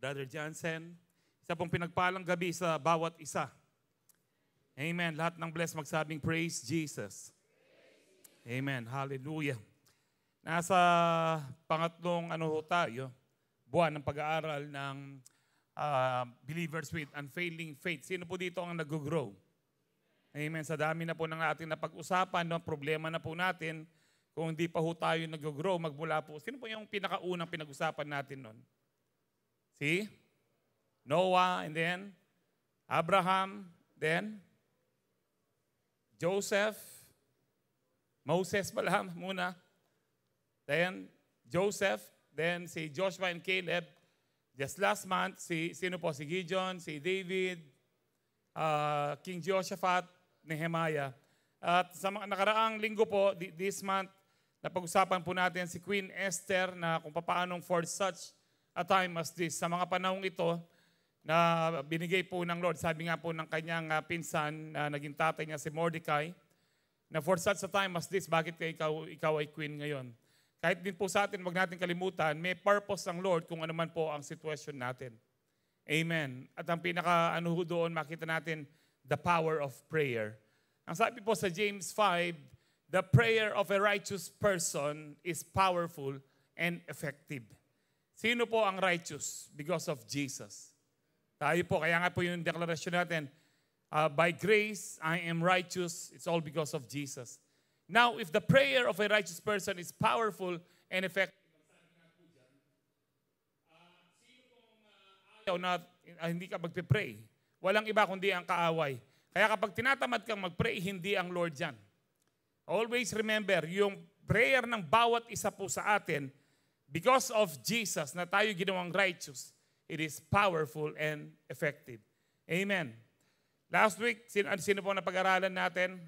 Brother Johnson. Isa pong pinagpalang gabi sa bawat isa. Amen. Lahat ng blessed magsabing praise Jesus. Amen. Hallelujah. Nasa pangatlong tayo, buwan ng pag-aaral ng Believers with Unfailing Faith. Sino po dito ang nag-grow? Amen. Sa dami na po ng ating napag-usapan, no, problema na po natin, kung hindi pa po tayo nag-grow, magmula po. Sino po yung pinakaunang pinag-usapan natin nun? Si Noah, and then Abraham, then Joseph, Moses pala muna, then Joseph, then si Joshua and Caleb. Just last month, sino po? Si Gideon, si David, King Jehoshaphat, Nehemiah. At sa mga nakaraang linggo po, this month, napag-usapan po natin si Queen Esther na kung paanong for such a time as this. Sa mga panahong ito na binigay po ng Lord, sabi nga po ng kanyang pinsan na naging tatay niya si Mordecai, na for such a time as this, bakit ikaw ay queen ngayon? Kahit din po sa atin, wag natin kalimutan, may purpose ng Lord kung ano man po ang sitwasyon natin. Amen. At ang pinaka doon, makita natin the power of prayer. Ang sabi po sa James 5, the prayer of a righteous person is powerful and effective. Sino po ang righteous? Because of Jesus. Tayo po, kaya nga po yung deklarasyon natin, by grace, I am righteous. It's all because of Jesus. Now, if the prayer of a righteous person is powerful and effective, sino pong ayaw na hindi ka magpipray? Walang iba kundi ang kaaway. Kaya kapag tinatamad kang magpray, hindi ang Lord yan. Always remember, yung prayer ng bawat isa po sa atin, because of Jesus na tayo ginawang righteous, it is powerful and effective. Amen. Last week, sino po napag-aralan natin?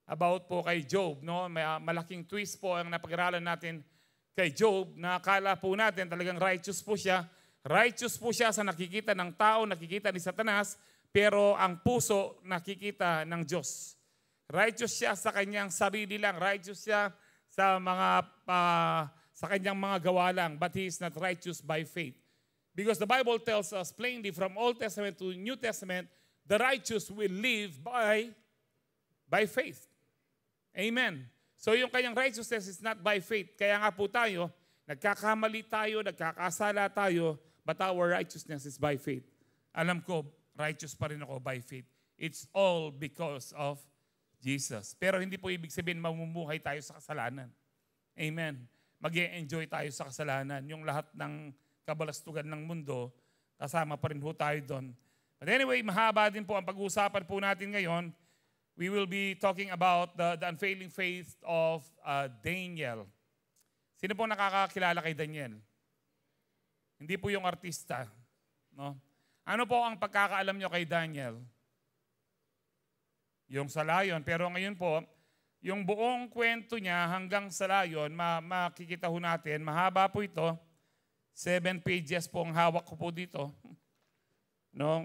About po kay Job. No? May malaking twist po ang napag-aralan natin kay Job na akala po natin talagang righteous po siya. Righteous po siya sa nakikita ng tao, nakikita ni Satanas, pero ang puso nakikita ng Diyos. Righteous siya sa kanyang sarili lang. Righteous siya sa sa kanyang mga gawa lang. But he is not righteous by faith. Because the Bible tells us plainly from Old Testament to New Testament, the righteous will live by faith. Amen. So yung kanyang righteousness is not by faith. Kaya nga po tayo, nagkakamali tayo, nagkakasala tayo, but our righteousness is by faith. Alam ko, righteous pa rin ako by faith. It's all because of Jesus. Pero hindi po ibig sabihin mamumuhay tayo sa kasalanan. Amen. Mag-e-enjoy tayo sa kasalanan. Yung lahat ng kabalastugan ng mundo, kasama pa rin po tayo doon. But anyway, mahaba din po ang pag-uusapan po natin ngayon. We will be talking about the unfailing faith of Daniel. Sino po nakakakilala kay Daniel? Hindi po yung artista. No? Ano po ang pagkakaalam nyo kay Daniel? Yung sa layon. Pero ngayon po, yung buong kwento niya hanggang sa layon, makikita ho natin, mahaba po ito. 7 pages po ang hawak ko po dito. No?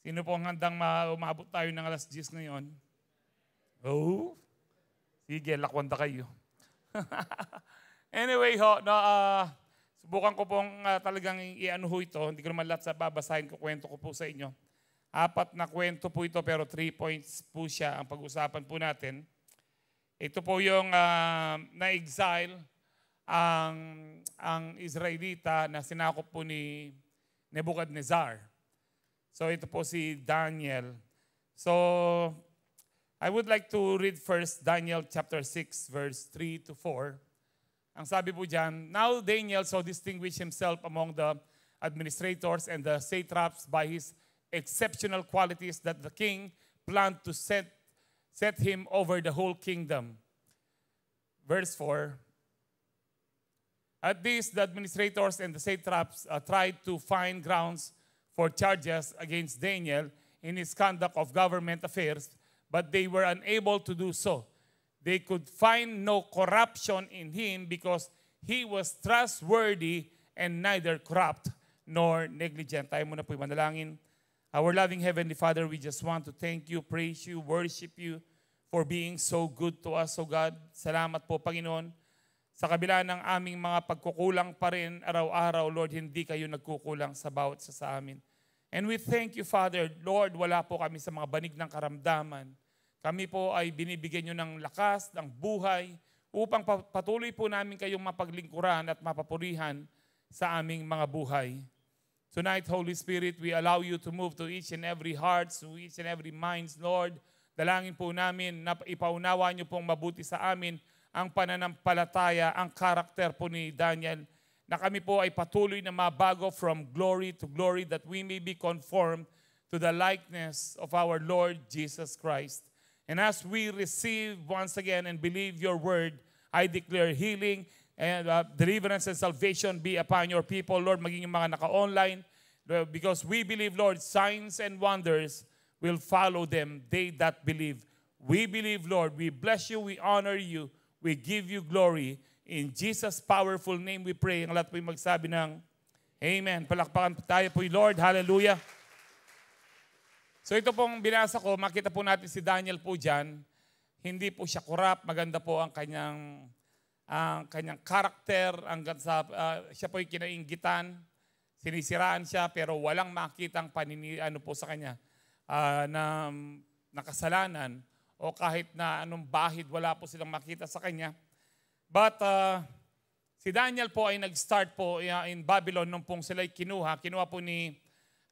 Sino po ang handang umabot tayo ng alas 10 ngayon? Oh, sige, lakwanda kayo. Anyway, subukan ko pong talagang i-ano ito. Hindi ko naman lahat sa babasahin ko, kwento ko po sa inyo. 4 na kwento po ito, pero 3 points po siya ang pag-usapan po natin. Ito po yung na-exile ang Israelita na sinakop po ni Nebuchadnezzar. So ito po si Daniel. So I would like to read first Daniel chapter 6 verse 3 to 4. Ang sabi po diyan, now Daniel so distinguished himself among the administrators and the satraps by his exceptional qualities that the king planned to set him over the whole kingdom. Verse 4. At this, the administrators and the satraps tried to find grounds for charges against Daniel in his conduct of government affairs, but they were unable to do so. They could find no corruption in him because he was trustworthy and neither corrupt nor negligent. Tayo muna po manalangin. Our loving Heavenly Father, we just want to thank you, praise you, worship you for being so good to us, O God. Salamat po, Panginoon, Sa kabila ng aming mga pagkukulang pa rin araw-araw, Lord, hindi kayo nagkukulang sa bawat isa sa amin. And we thank you, Father. Lord, wala po kami sa mga banig ng karamdaman. Kami po ay binibigyan nyo ng lakas, ng buhay, upang patuloy po namin kayong mapaglingkuran at mapapurihan sa aming mga buhay. Tonight, Holy Spirit, we allow you to move to each and every heart, to each and every minds, Lord. Dalangin po namin na ipaunawa nyo pong mabuti sa amin ang pananampalataya, ang karakter po ni Daniel, na kami po ay patuloy na mabago from glory to glory, that we may be conformed to the likeness of our Lord Jesus Christ. And as we receive once again and believe your word, I declare healing and deliverance and salvation be upon your people, Lord, maging yung mga naka-online, because we believe, Lord, signs and wonders will follow them, they that believe. We believe, Lord, we bless you, we honor you, we give you glory. In Jesus' powerful name we pray. Ang lahat po yung magsabi ng Amen. Palakpakan tayo po, Lord. Hallelujah. So ito pong binasa ko, makita po natin si Daniel po dyan. Hindi po siya korap, maganda po ang kanyang karakter, siya po yung kinainggitan, sinisiraan siya, pero walang makitang po sa kanya na nakasalanan, o kahit na anong bahid, wala po silang makita sa kanya. But si Daniel po ay nag-start po in Babylon nung pong sila'y kinuha po ni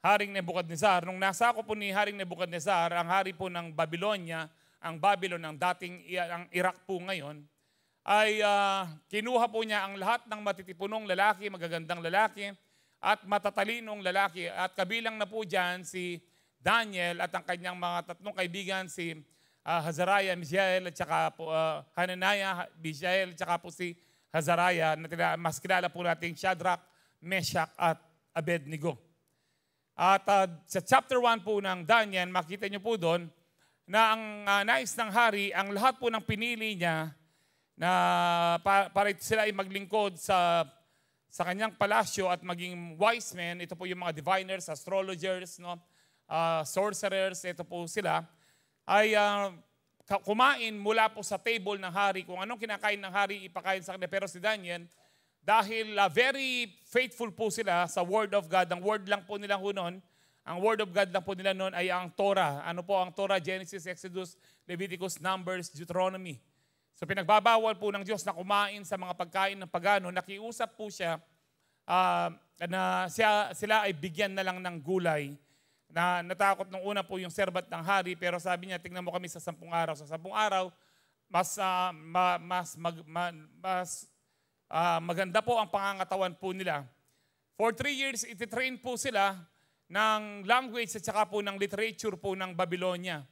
Haring Nebuchadnezzar. Nung nasako po ni Haring Nebuchadnezzar, ang hari po ng Babylonia, ang Babylon, ang dating ang Iraq po ngayon, ay kinuha po niya ang lahat ng matitipunong lalaki, magagandang lalaki, at matatalinong lalaki. At kabilang na po dyan si Daniel at ang kanyang mga tatlong kaibigan, si Hazariah, Mishael, at saka po Hananiah, Mishael, at saka po si Hazariah, na mas kilala po natin Shadrach, Meshach, at Abednego. At sa chapter 1 po ng Daniel, makita niyo po doon na ang nais ng hari, ang lahat po ng pinili niya na para sila ay maglingkod sa kanyang palasyo at maging wise men. Ito po yung mga diviners, astrologers, no? Sorcerers, ito po sila, ay kumain mula po sa table ng hari. Kung anong kinakain ng hari, ipakain sa kanila. Pero si Daniel, dahil very faithful po sila sa Word of God, ang Word lang po nila noon, ang Word of God lang po nila noon ay ang Torah. Ano po ang Torah? Genesis, Exodus, Leviticus, Numbers, Deuteronomy. So pinagbabawal po ng Diyos na kumain sa mga pagkain ng pagano. Nakiusap po siya na sila ay bigyan na lang ng gulay. Na natakot nung una po yung servant ng hari, pero sabi niya, tingnan mo kami sa 10 araw. Sa 10 araw, maganda po ang pangangatawan po nila. For 3 years, ititrain po sila ng language at saka po ng literature po ng Babylonia.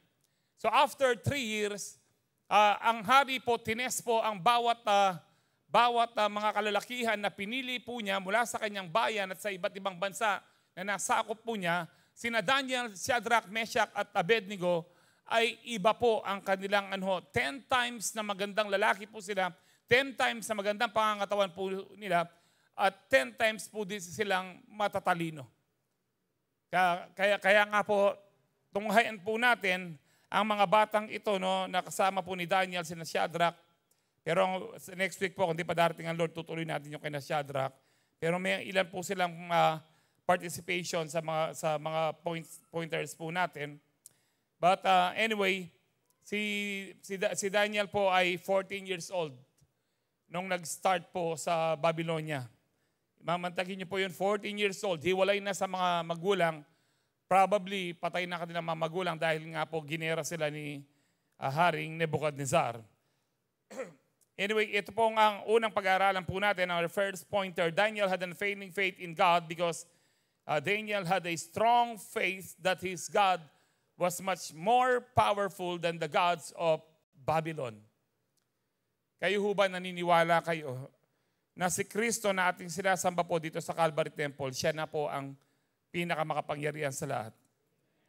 So after 3 years, ang hari po, tines po ang bawat mga kalalakihan na pinili po niya mula sa kanyang bayan at sa iba't ibang bansa na nasakop po niya. Sina Daniel, Shadrach, Meshach at Abednego ay iba po ang kanilang 10 times na magandang lalaki po sila, 10 times na magandang pangangatawan po nila, at 10 times po din silang matatalino. Kaya nga po, tunghayan po natin ang mga batang ito, no, na kasama po ni Daniel, sina Shadrach. Pero next week po, kung di pa darating ang Lord, tutuloy natin yung kina Shadrach. Pero may ilan po silang participation sa mga pointers po natin. But anyway, si Daniel po ay 14 years old nung nag-start po sa Babylonia. Mamantagin niyo po yun, 14 years old. Hiwalay na sa mga magulang. Probably patay na kanilang mga magulang dahil nga po ginera sila ni Haring Nebuchadnezzar. Anyway, ito po ang unang pag-aaralan po natin. Our first pointer, Daniel had unfailing faith in God because Daniel had a strong faith that his God was much more powerful than the gods of Babylon. Kayo ho ba naniniwala kayo na si Kristo na ating sinasamba po dito sa Calvary Temple, siya na po ang pinakamakapangyarihan sa lahat?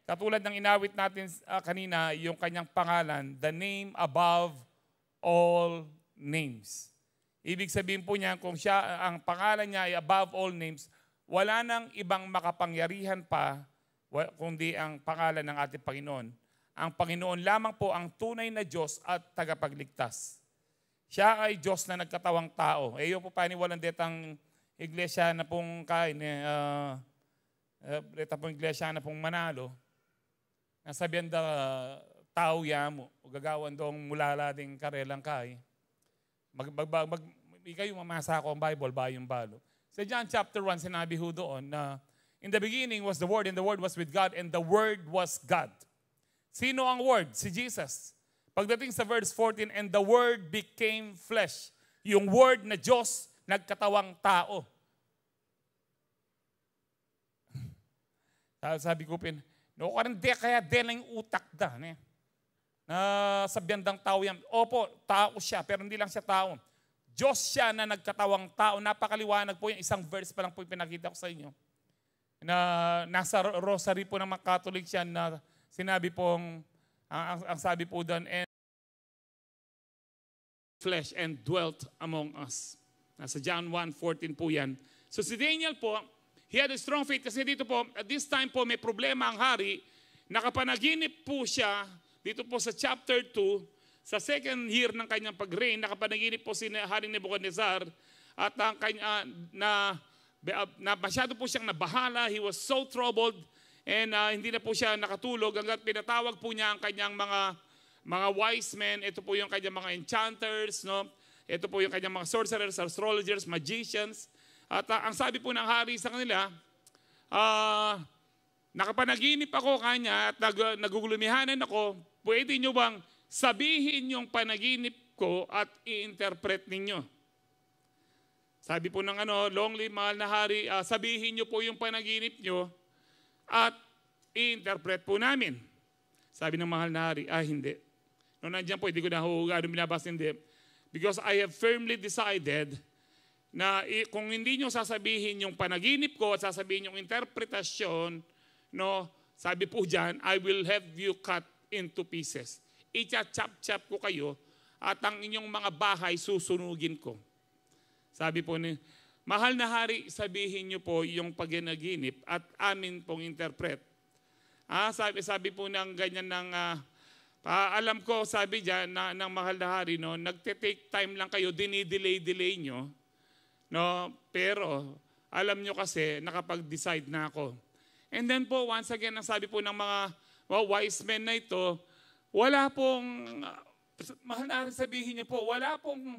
Katulad ng inawit natin kanina, yung kanyang pangalan, the name above all names. Ibig sabihin po niya, kung siya, ang pangalan niya ay above all names, wala nang ibang makapangyarihan pa kundi ang pangalan ng ating Panginoon. Ang Panginoon lamang po ang tunay na Diyos at tagapagligtas. Siya ay Diyos na nagkatawang tao. Yung po paniwalang detang iglesia na pong kain, deta pong iglesia na pong manalo, nasabihan da tao yamo, o gagawan dong mulala ding karelang kay, kayo mamasa ko ang Bible, bayong balo. Sa John chapter 1, sinabi ho doon na, in the beginning was the Word, and the Word was with God, and the Word was God. Sino ang Word? Si Jesus. Pagdating sa verse 14, and the Word became flesh. Yung Word na Diyos, nagkatawang tao. Sabi ko pin, no, kaya din yung utak da. Na sabyandang tao yan. Opo, tao siya, pero hindi lang siya tao. Diyos siya na nagkatawang tao. Napakaliwanag po yung isang verse pa lang po yung pinakita ko sa inyo. Na nasa rosary po ng mga Catholic siya na sinabi pong, ang sabi po doon, and flesh and dwelt among us. Nasa John 1:14 po yan. So si Daniel po, he had a strong faith kasi dito po, at this time po may problema ang hari, nakapanaginip po siya, dito po sa chapter 2, sa second year ng kanyang pag-reign, nakapanaginip po si Haring Nebuchadnezzar at ang kanya, na masyado po siyang nabahala, he was so troubled and hindi na po siya nakatulog hanggat pinatawag po niya ang kanyang mga wise men. Ito po yung kanyang mga enchanters, no? Ito po yung kanyang mga sorcerers, astrologers, magicians. At ang sabi po ng hari sa kanila, nakapanaginip ako kanya at nagugulumihanan ako, pwede nyo bang sabihin yung panaginip ko at i-interpret ninyo? Sabi po ng long live mahal na hari, sabihin nyo po yung panaginip nyo at i-interpret po namin. Sabi ng mahal na hari, hindi. No, nandiyan po, hindi ko na binabasa, hindi. Because I have firmly decided na kung hindi nyo sasabihin yung panaginip ko at sasabihin yung interpretasyon, no, sabi po dyan, I will have you cut into pieces. Icha-chop-chop ko kayo at ang inyong mga bahay susunugin ko. Sabi po ni, mahal na hari, sabihin nyo po yung paginaginip at amin pong interpret. Sabi po ng ganyan ng, alam ko, sabi dyan ng mahal na hari, no, nagte-take time lang kayo, dinidelay-delay nyo, no, pero alam nyo kasi, nakapag-decide na ako. And then po, once again, ang sabi po ng mga wise men na ito, wala pong, mahal na sabihin niyo po, wala pong,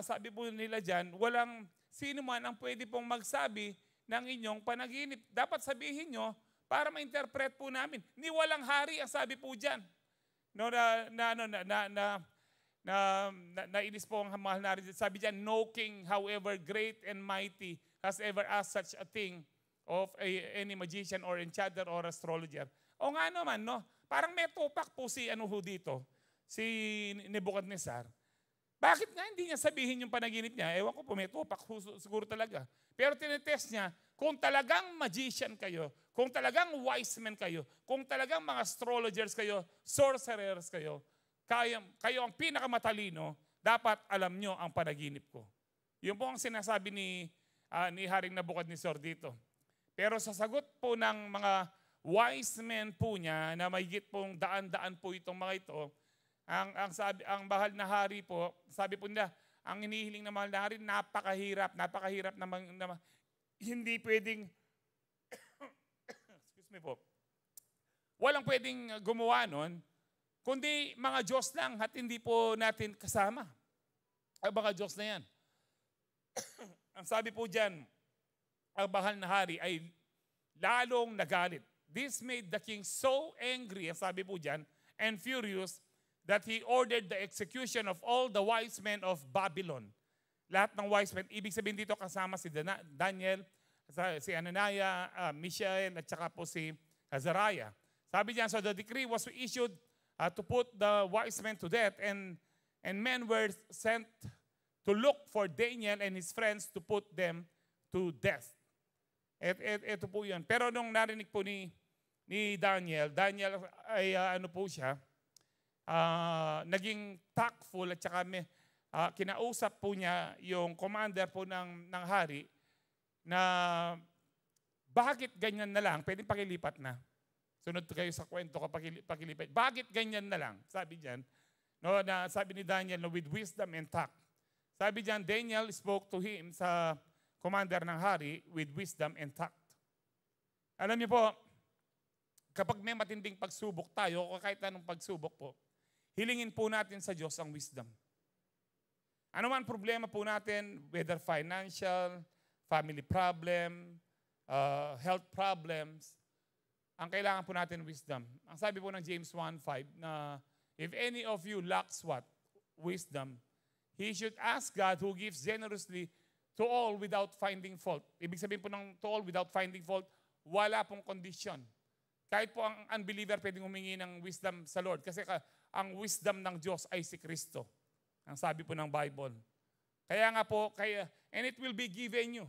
sabi po nila dyan, walang sino man ang pwede pong magsabi ng inyong panaginip. Dapat sabihin nyo para ma-interpret po namin. Ni walang hari ang sabi po dyan. No, nainis po ang mahal na rin. Sabi dyan, no king, however great and mighty, has ever asked such a thing of any magician or enchanter or astrologer. O nga naman, no? Parang may tupak po si dito, si Nebuchadnezzar. Bakit nga hindi niya sabihin yung panaginip niya? Ewan ko po, may tupak siguro talaga. Pero tinetest niya, kung talagang magician kayo, kung talagang wise men kayo, kung talagang mga astrologers kayo, sorcerers kayo, kayo ang pinakamatalino, dapat alam nyo ang panaginip ko. Yun po ang sinasabi ni Haring Nebuchadnezzar dito. Pero sa sagot po ng mga wise men po niya na mahigit pong daan-daan po itong mga ito, ang mahal na hari po, sabi po nila, ang hinihiling ng mahal na hari, napakahirap na hindi pwedeng, excuse me po, walang pwedeng gumawa nun, kundi mga Diyos lang at hindi po natin kasama. Ang mga Diyos na yan. Ang sabi po dyan, ang mahal na hari ay lalong nagalit. This made the king so angry, sabi po dyan, and furious, that he ordered the execution of all the wise men of Babylon. Lahat ng wise men, ibig sabihin dito kasama si Daniel, si Ananiah, Mishael, at saka po si Azariah. Sabi dyan, so the decree was issued to put the wise men to death, and men were sent to look for Daniel and his friends to put them to death. Ito po yun. Pero nung narinig po ni Daniel ay naging tactful at saka kinausap po niya yung commander po ng hari na bakit ganyan na lang, pwedeng pakilipat na. Sunod kayo sa kwento kapag pakilipat. Bakit ganyan na lang? Sabi diyan, No, na sabi ni Daniel, no, with wisdom and tact. Sabi diyan, Daniel spoke to him sa commander ng hari with wisdom and tact. Alam niyo po, kapag may matinding pagsubok tayo, o kahit anong pagsubok po, hilingin po natin sa Diyos ang wisdom. Ano man problema po natin, whether financial, family problem, health problems, ang kailangan po natin wisdom. Ang sabi po ng James 1:5 na if any of you lacks what? Wisdom, he should ask God who gives generously to all without finding fault. Ibig sabihin po ng to all without finding fault, wala pong condition. Kahit po ang unbeliever pwedeng humingi ng wisdom sa Lord kasi ang wisdom ng Diyos ay si Kristo. Ang sabi po ng Bible. Kaya nga po, and it will be given you.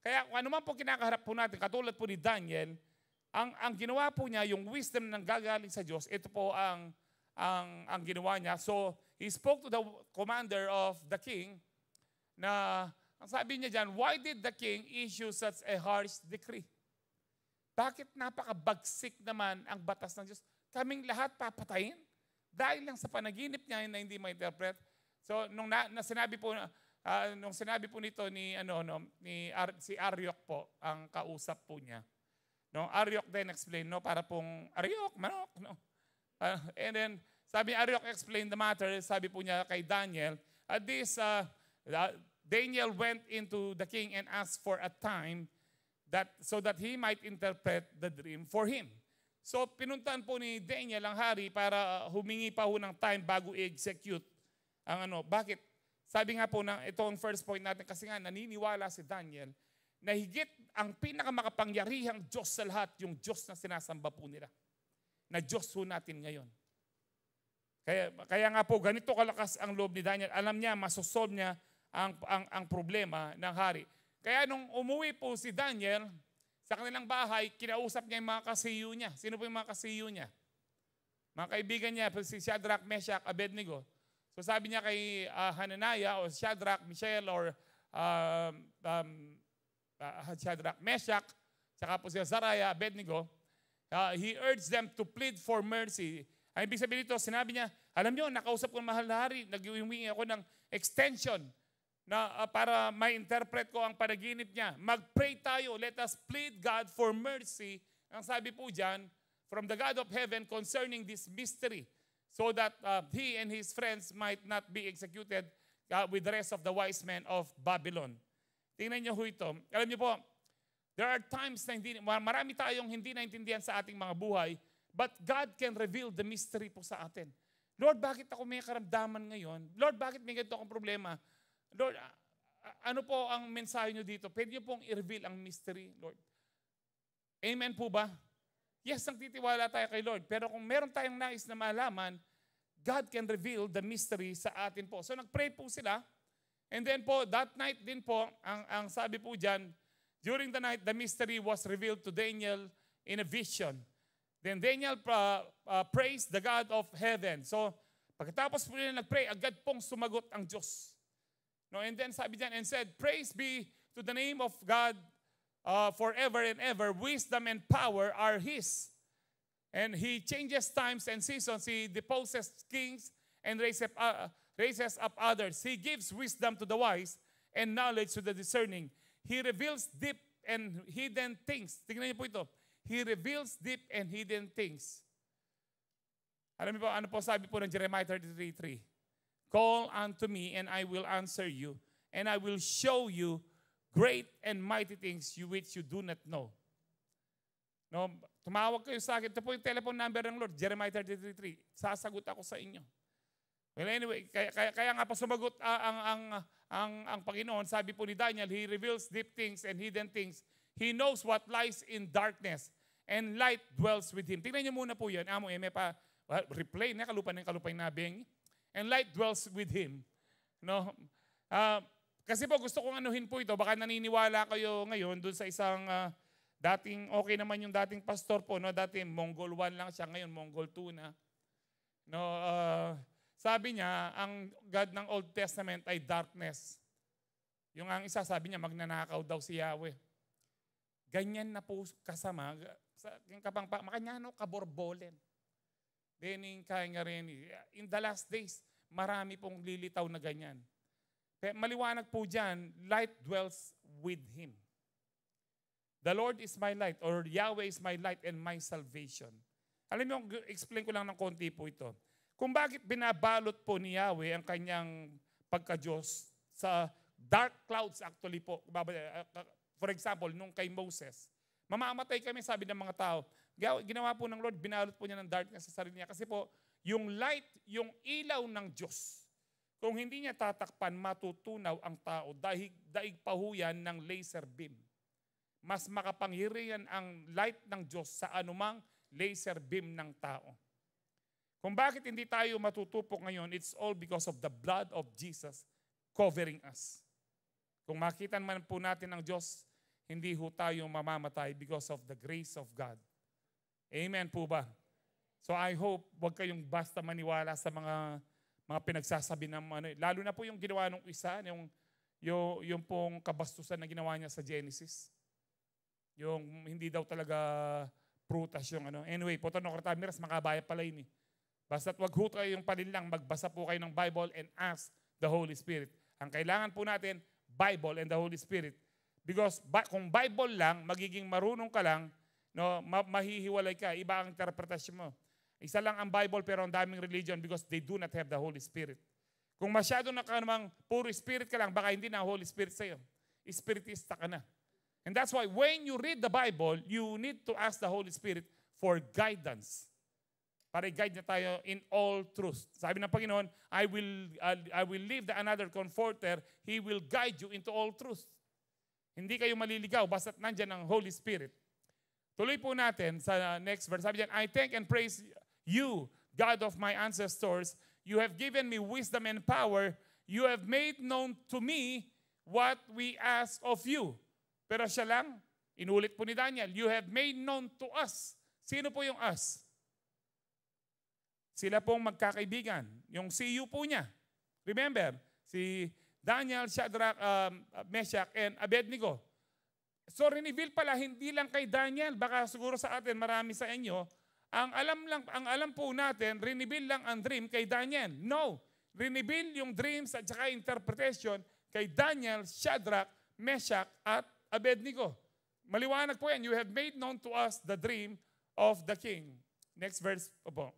Kaya kung ano man po kinakaharap po natin, katulad po ni Daniel, ang ginawa po niya, yung wisdom ng gagaling sa Diyos, ito po ang ginawa niya. So, he spoke to the commander of the king na, ang sabi niya dyan, why did the king issue such a harsh decree? Bakit napakabagsik naman ang batas ng Diyos? Kaming lahat papatayin? Dahil lang sa panaginip niya na hindi ma-interpret. So, nung sinabi po nito ni si Aryok po, ang kausap po niya. No, Aryok then explained, no, para pong Aryok, manok, no. And then sabi Aryok explained the matter, sabi po niya kay Daniel, at this Daniel went into the king and asked for a time so that he might interpret the dream for him. So pinuntahan po ni Daniel ang hari para humingi pa ho ng time bago i-execute ang Bakit? Sabi nga po ito ang first point natin kasi nga naniniwala si Daniel na higit ang pinakamakapangyarihang Diyos sa lahat, yung Diyos na sinasamba po nila. Na Diyos po natin ngayon. Kaya nga po, ganito kalakas ang loob ni Daniel. Alam niya, masosolve niya ang problema ng hari. Kaya nung umuwi po si Daniel sa kanilang bahay, kinausap niya yung mga kasiyo niya. Sino po yung mga kasiyo niya? Mga kaibigan niya, si Shadrach, Meshach, Abednego. So sabi niya kay Hananiah o Shadrach, Mishael or Shadrach, Meshach, saka po si Azariah, Abednego, he urged them to plead for mercy. Ang ibig sabihin nito, sinabi niya, alam niyo, nakausap ko ng mahal na hari, nag-uwingi ako ng extension na para ma-interpret ko ang panaginip niya. Mag-pray tayo, let us plead God for mercy. Ang sabi po dyan, from the God of heaven concerning this mystery, so that he and his friends might not be executed with the rest of the wise men of Babylon. Tingnan niyo ho ito. Alam niyo po, there are times na marami tayong hindi naintindihan sa ating mga buhay, but God can reveal the mystery po sa atin. Lord, bakit ako may karamdaman ngayon? Lord, bakit may ganito akong problema? Lord, ano po ang mensahe niyo dito? Pwede niyo pong i-reveal ang mystery, Lord. Amen po ba? Yes, nagtitiwala tayo kay Lord. Pero kung meron tayong nais na malaman, God can reveal the mystery sa atin po. So nagpray po sila. And then po, that night din po, ang sabi po dyan, during the night, the mystery was revealed to Daniel in a vision. Then Daniel praised the God of heaven. So, pagkatapos po nila nagpray, agad pong sumagot ang Diyos. No, and then sabi dyan, and said, praise be to the name of God forever and ever. Wisdom and power are His. And He changes times and seasons. He deposes kings and raises up others. He gives wisdom to the wise and knowledge to the discerning. He reveals deep and hidden things. Tingnan niyo po ito. He reveals deep and hidden things. Alam niyo po, ano po sabi po ng Jeremiah 33:3? Call unto me and I will answer you, and I will show you great and mighty things which you do not know. No, tumawag kayo sa akin. Ito po yung telephone number ng Lord, Jeremiah 33:3. Sasagot ako sa inyo. Well, anyway, kaya nga pa sumagot ang Panginoon. Sabi po ni Daniel, He reveals deep things and hidden things. He knows what lies in darkness, and light dwells with Him. Tingnan niyo muna po yan. Amo, may pa replay na kalupay na beng. And light dwells with Him. No? Kasi po gusto kong anuhin po ito. Baka naniniwala kayo ngayon dun sa isang dating, okay naman yung dating pastor po. No? Dati Mongol 1 lang siya. Ngayon Mongol 2 na. No, sabi niya, ang God ng Old Testament ay darkness. Yung ang isa, sabi niya, magnanakaw daw si Yahweh. Ganyan na po kasama. Makanyano kaborbolen. Dening kaya nga rin. In the last days, marami pong lilitaw na ganyan. Kaya maliwanag po dyan, light dwells with Him. The Lord is my light, or Yahweh is my light and my salvation. Alam niyo, explain ko lang ng konti po ito. Kung bakit binabalot po ni Yahweh ang kanyang pagka-Diyos sa dark clouds actually po. For example, nung kay Moses, mamamatay kami, sabi ng mga tao. Ginawa po ng Lord, binalot po niya ng darkness sa sarili niya. Kasi po, yung light, yung ilaw ng Diyos, kung hindi niya tatakpan, matutunaw ang tao. Daig pahuyan ng laser beam. Mas makapangyarihan ang light ng Diyos sa anumang laser beam ng tao. Kung bakit hindi tayo matutupok ngayon, it's all because of the blood of Jesus covering us. Kung makita man po natin ng Diyos, hindi ho tayo mamamatay because of the grace of God. Amen po ba? So I hope wag kayong basta maniwala sa mga pinagsasabi ng lalo na po yung ginawa ng isa, yung pong kabastusan na ginawa niya sa Genesis. Yung hindi daw talaga prutas yung ano. Anyway, po tanong ko Miras, makabaya pala yun eh. Basta't wag ho kayong palinlang, magbasa po kayo ng Bible and ask the Holy Spirit. Ang kailangan po natin, Bible and the Holy Spirit. Because kung Bible lang, magiging marunong ka lang, no, mahihiwalay ka, iba ang interpretasyon mo. Isa lang ang Bible pero ang daming religion because they do not have the Holy Spirit. Kung masyado na ka namang puro Spirit ka lang, baka hindi na Holy Spirit sa'yo. Spiritista ka na. And that's why when you read the Bible, you need to ask the Holy Spirit for guidance. Para i-guide niya tayo in all truth. Sabi ng Panginoon, I will leave another comforter. He will guide you into all truth. Hindi kayo maliligaw basta't nandyan ang Holy Spirit. Tuloy po natin sa next verse. Sabi diyan, I thank and praise you, God of my ancestors. You have given me wisdom and power. You have made known to me what we ask of you. Pero siya lang, inulit po ni Daniel, you have made known to us. Sino po yung us? Sila pong magkakaibigan. Yung CU po niya. Remember, si Daniel, Shadrach, Meshach, and Abednego. So, reveal pala, hindi lang kay Daniel, baka siguro sa atin, marami sa inyo, ang alam po natin, reveal lang ang dream kay Daniel. No. Reveal yung dreams at saka interpretation kay Daniel, Shadrach, Meshach, at Abednego. Maliwanag po yan. You have made known to us the dream of the king. Next verse po.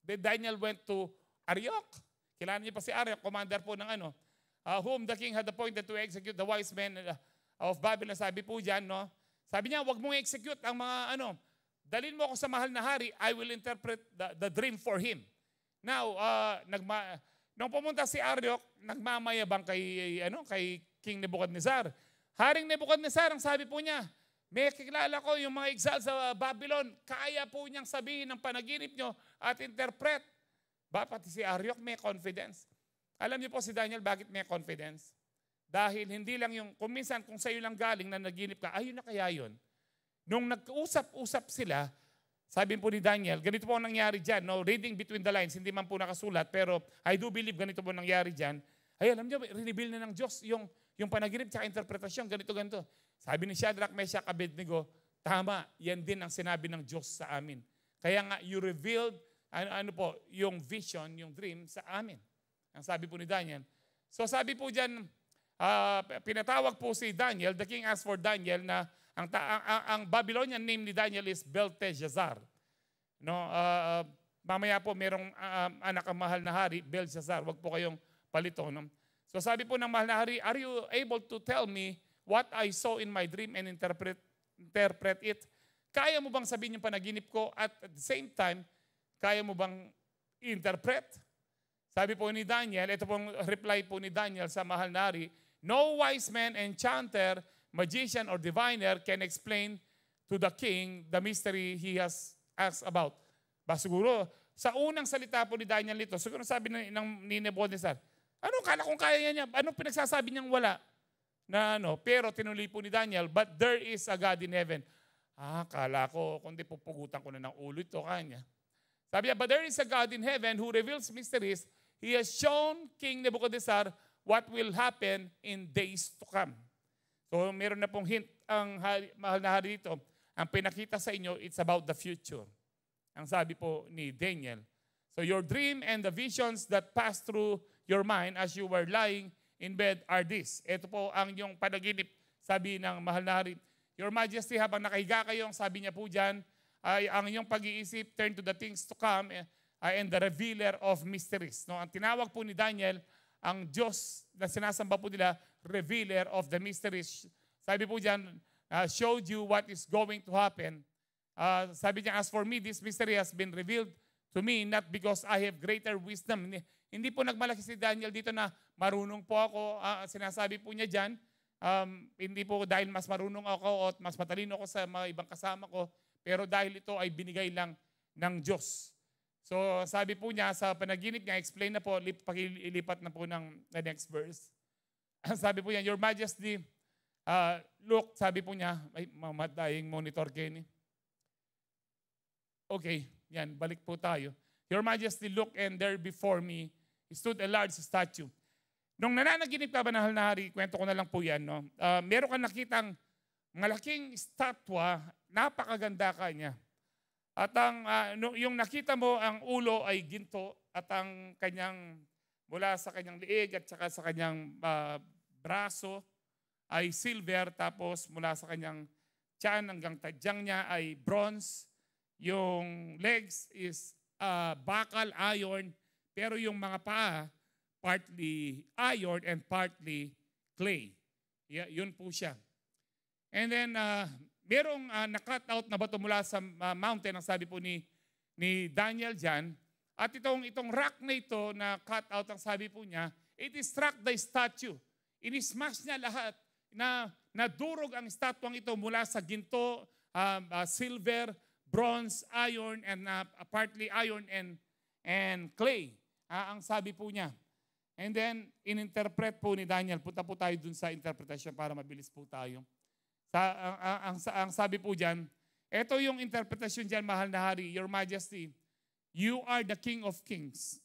Then Daniel went to Arioch. Kilala niyo pa si Arioch, commander po ng whom the king had appointed to execute the wise men of Babylon. Sabi po dyan, no? Sabi niya, wag mong execute ang mga dalhin mo ako sa mahal na hari, I will interpret the dream for him. Now, nung pumunta si Arioch, nagmamayabang kay King Nebuchadnezzar. Haring Nebuchadnezzar, ang sabi po niya, may kilala ko yung mga exile sa Babylon, kaya po niyang sabihin ng panaginip niyo at interpret. Pati si Arioch may confidence. Alam niyo po si Daniel, bakit may confidence? Dahil hindi lang kung minsan, kung sa'yo lang galing na naginip ka, ayun na kaya yun. Nung nag-usap-usap sila, sabi po ni Daniel, ganito po ang nangyari dyan, no? Reading between the lines, hindi man po nakasulat, pero I do believe ganito po nangyari dyan. Ay, alam niyo, reveal na ng Diyos yung panaginip at interpretasyon, ganito. Sabi ni Shadrach, Meshach, Abednego, tama, yan din ang sinabi ng Diyos sa amin. Kaya nga, you revealed, yung vision, yung dream sa amin. Ang sabi po ni Daniel. So sabi po dyan, pinatawag po si Daniel, the king asked for Daniel na ang Babylonian name ni Daniel is Belteshazzar. No, mamaya po merong anak ang mahal na hari, Belshazzar. Wag po kayong palito. No? So sabi po ng mahal na hari, are you able to tell me what I saw in my dream and interpret it? Kaya mo bang sabihin yung panaginip ko at the same time, kaya mo bang interpret? Sabi po ni Daniel, ito pong reply po ni Daniel sa mahal na hari, no wise man, enchanter, magician, or diviner can explain to the king the mystery he has asked about. Siguro, sa unang salita po ni Daniel ito, siguro sabi ni Nebuchadnezzar, kala kong kaya niya? Anong pinagsasabi niyang wala? Pero tinuloy po ni Daniel, but there is a God in heaven. Kala ko, kundi pupugutan ko na ng ulo ito kanya. Sabi niya, but there is a God in heaven who reveals mysteries. He has shown King Nebuchadnezzar what will happen in days to come. So meron na pong hint ang mahal na hari dito. Ang pinakita sa inyo, it's about the future. Ang sabi po ni Daniel. So your dream and the visions that pass through your mind as you were lying in bed are this. Ito po ang yung panaginip, sabi ng mahal na hari. Your Majesty, habang nakahiga kayo, ang sabi niya po dyan, ay ang iyong pag-iisip, turn to the things to come and the revealer of mysteries. No, ang tinawag po ni Daniel, ang Diyos na sinasamba po nila, revealer of the mysteries. Sabi po dyan, showed you what is going to happen. Sabi niya, as for me, this mystery has been revealed to me, not because I have greater wisdom. Hindi po nagmalaki si Daniel dito na marunong po ako. Sinasabi po niya dyan, hindi po dahil mas marunong ako o mas matalino ako sa mga ibang kasama ko, pero dahil ito ay binigay lang ng Diyos. So sabi po niya sa panaginip niya, explain na po, pakilipat na po ng the next verse. Sabi po niya, Your Majesty, look, sabi po niya, ay mamataying monitor Kenny. Okay, yan, balik po tayo. Your Majesty, look, and there before me stood a large statue. Nung nananaginip ka ba ng hari, kwento ko na lang po yan, no? Meron kang nakitang malaking statwa, napakaganda ka niya. At yung nakita mo, ang ulo ay ginto at ang kanyang, mula sa kanyang liig at saka sa kanyang braso ay silver, tapos mula sa kanyang tiyan hanggang tadyang niya ay bronze. Yung legs is bakal, iron, pero yung mga paa, partly iron and partly clay. Yeah, yun po siya. And then, merong na-cut out na bato mula sa mountain, ang sabi po ni Daniel dyan. At itong rock na ito na cut out, ang sabi po niya, it struck the statue. Inismash niya lahat na nadurog ang statwang ito mula sa ginto, silver, bronze, iron, and partly iron and clay. Ang sabi po niya. And then, in-interpret po ni Daniel, punta po tayo dun sa interpretation para mabilis po tayo. Ang sabi po dyan, ito yung interpretation dyan, mahal na hari, Your Majesty, you are the King of Kings.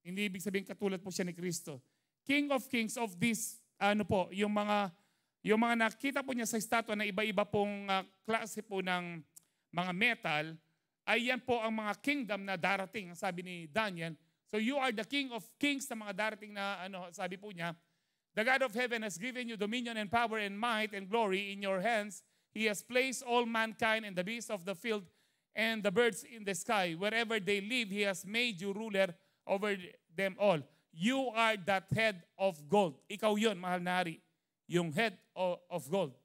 Hindi ibig sabihin katulad po siya ni Kristo. King of Kings of this, yung mga nakita po niya sa statwa na iba-iba pong klase po ng mga metal, ay yan po ang mga kingdom na darating, sabi ni Daniel. So you are the King of Kings na mga darating na, sabi po niya, the God of heaven has given you dominion and power and might and glory in your hands. He has placed all mankind and the beasts of the field and the birds in the sky. Wherever they live, He has made you ruler over them all. You are that head of gold. Ikaw yun, mahal na hari, yung head of gold.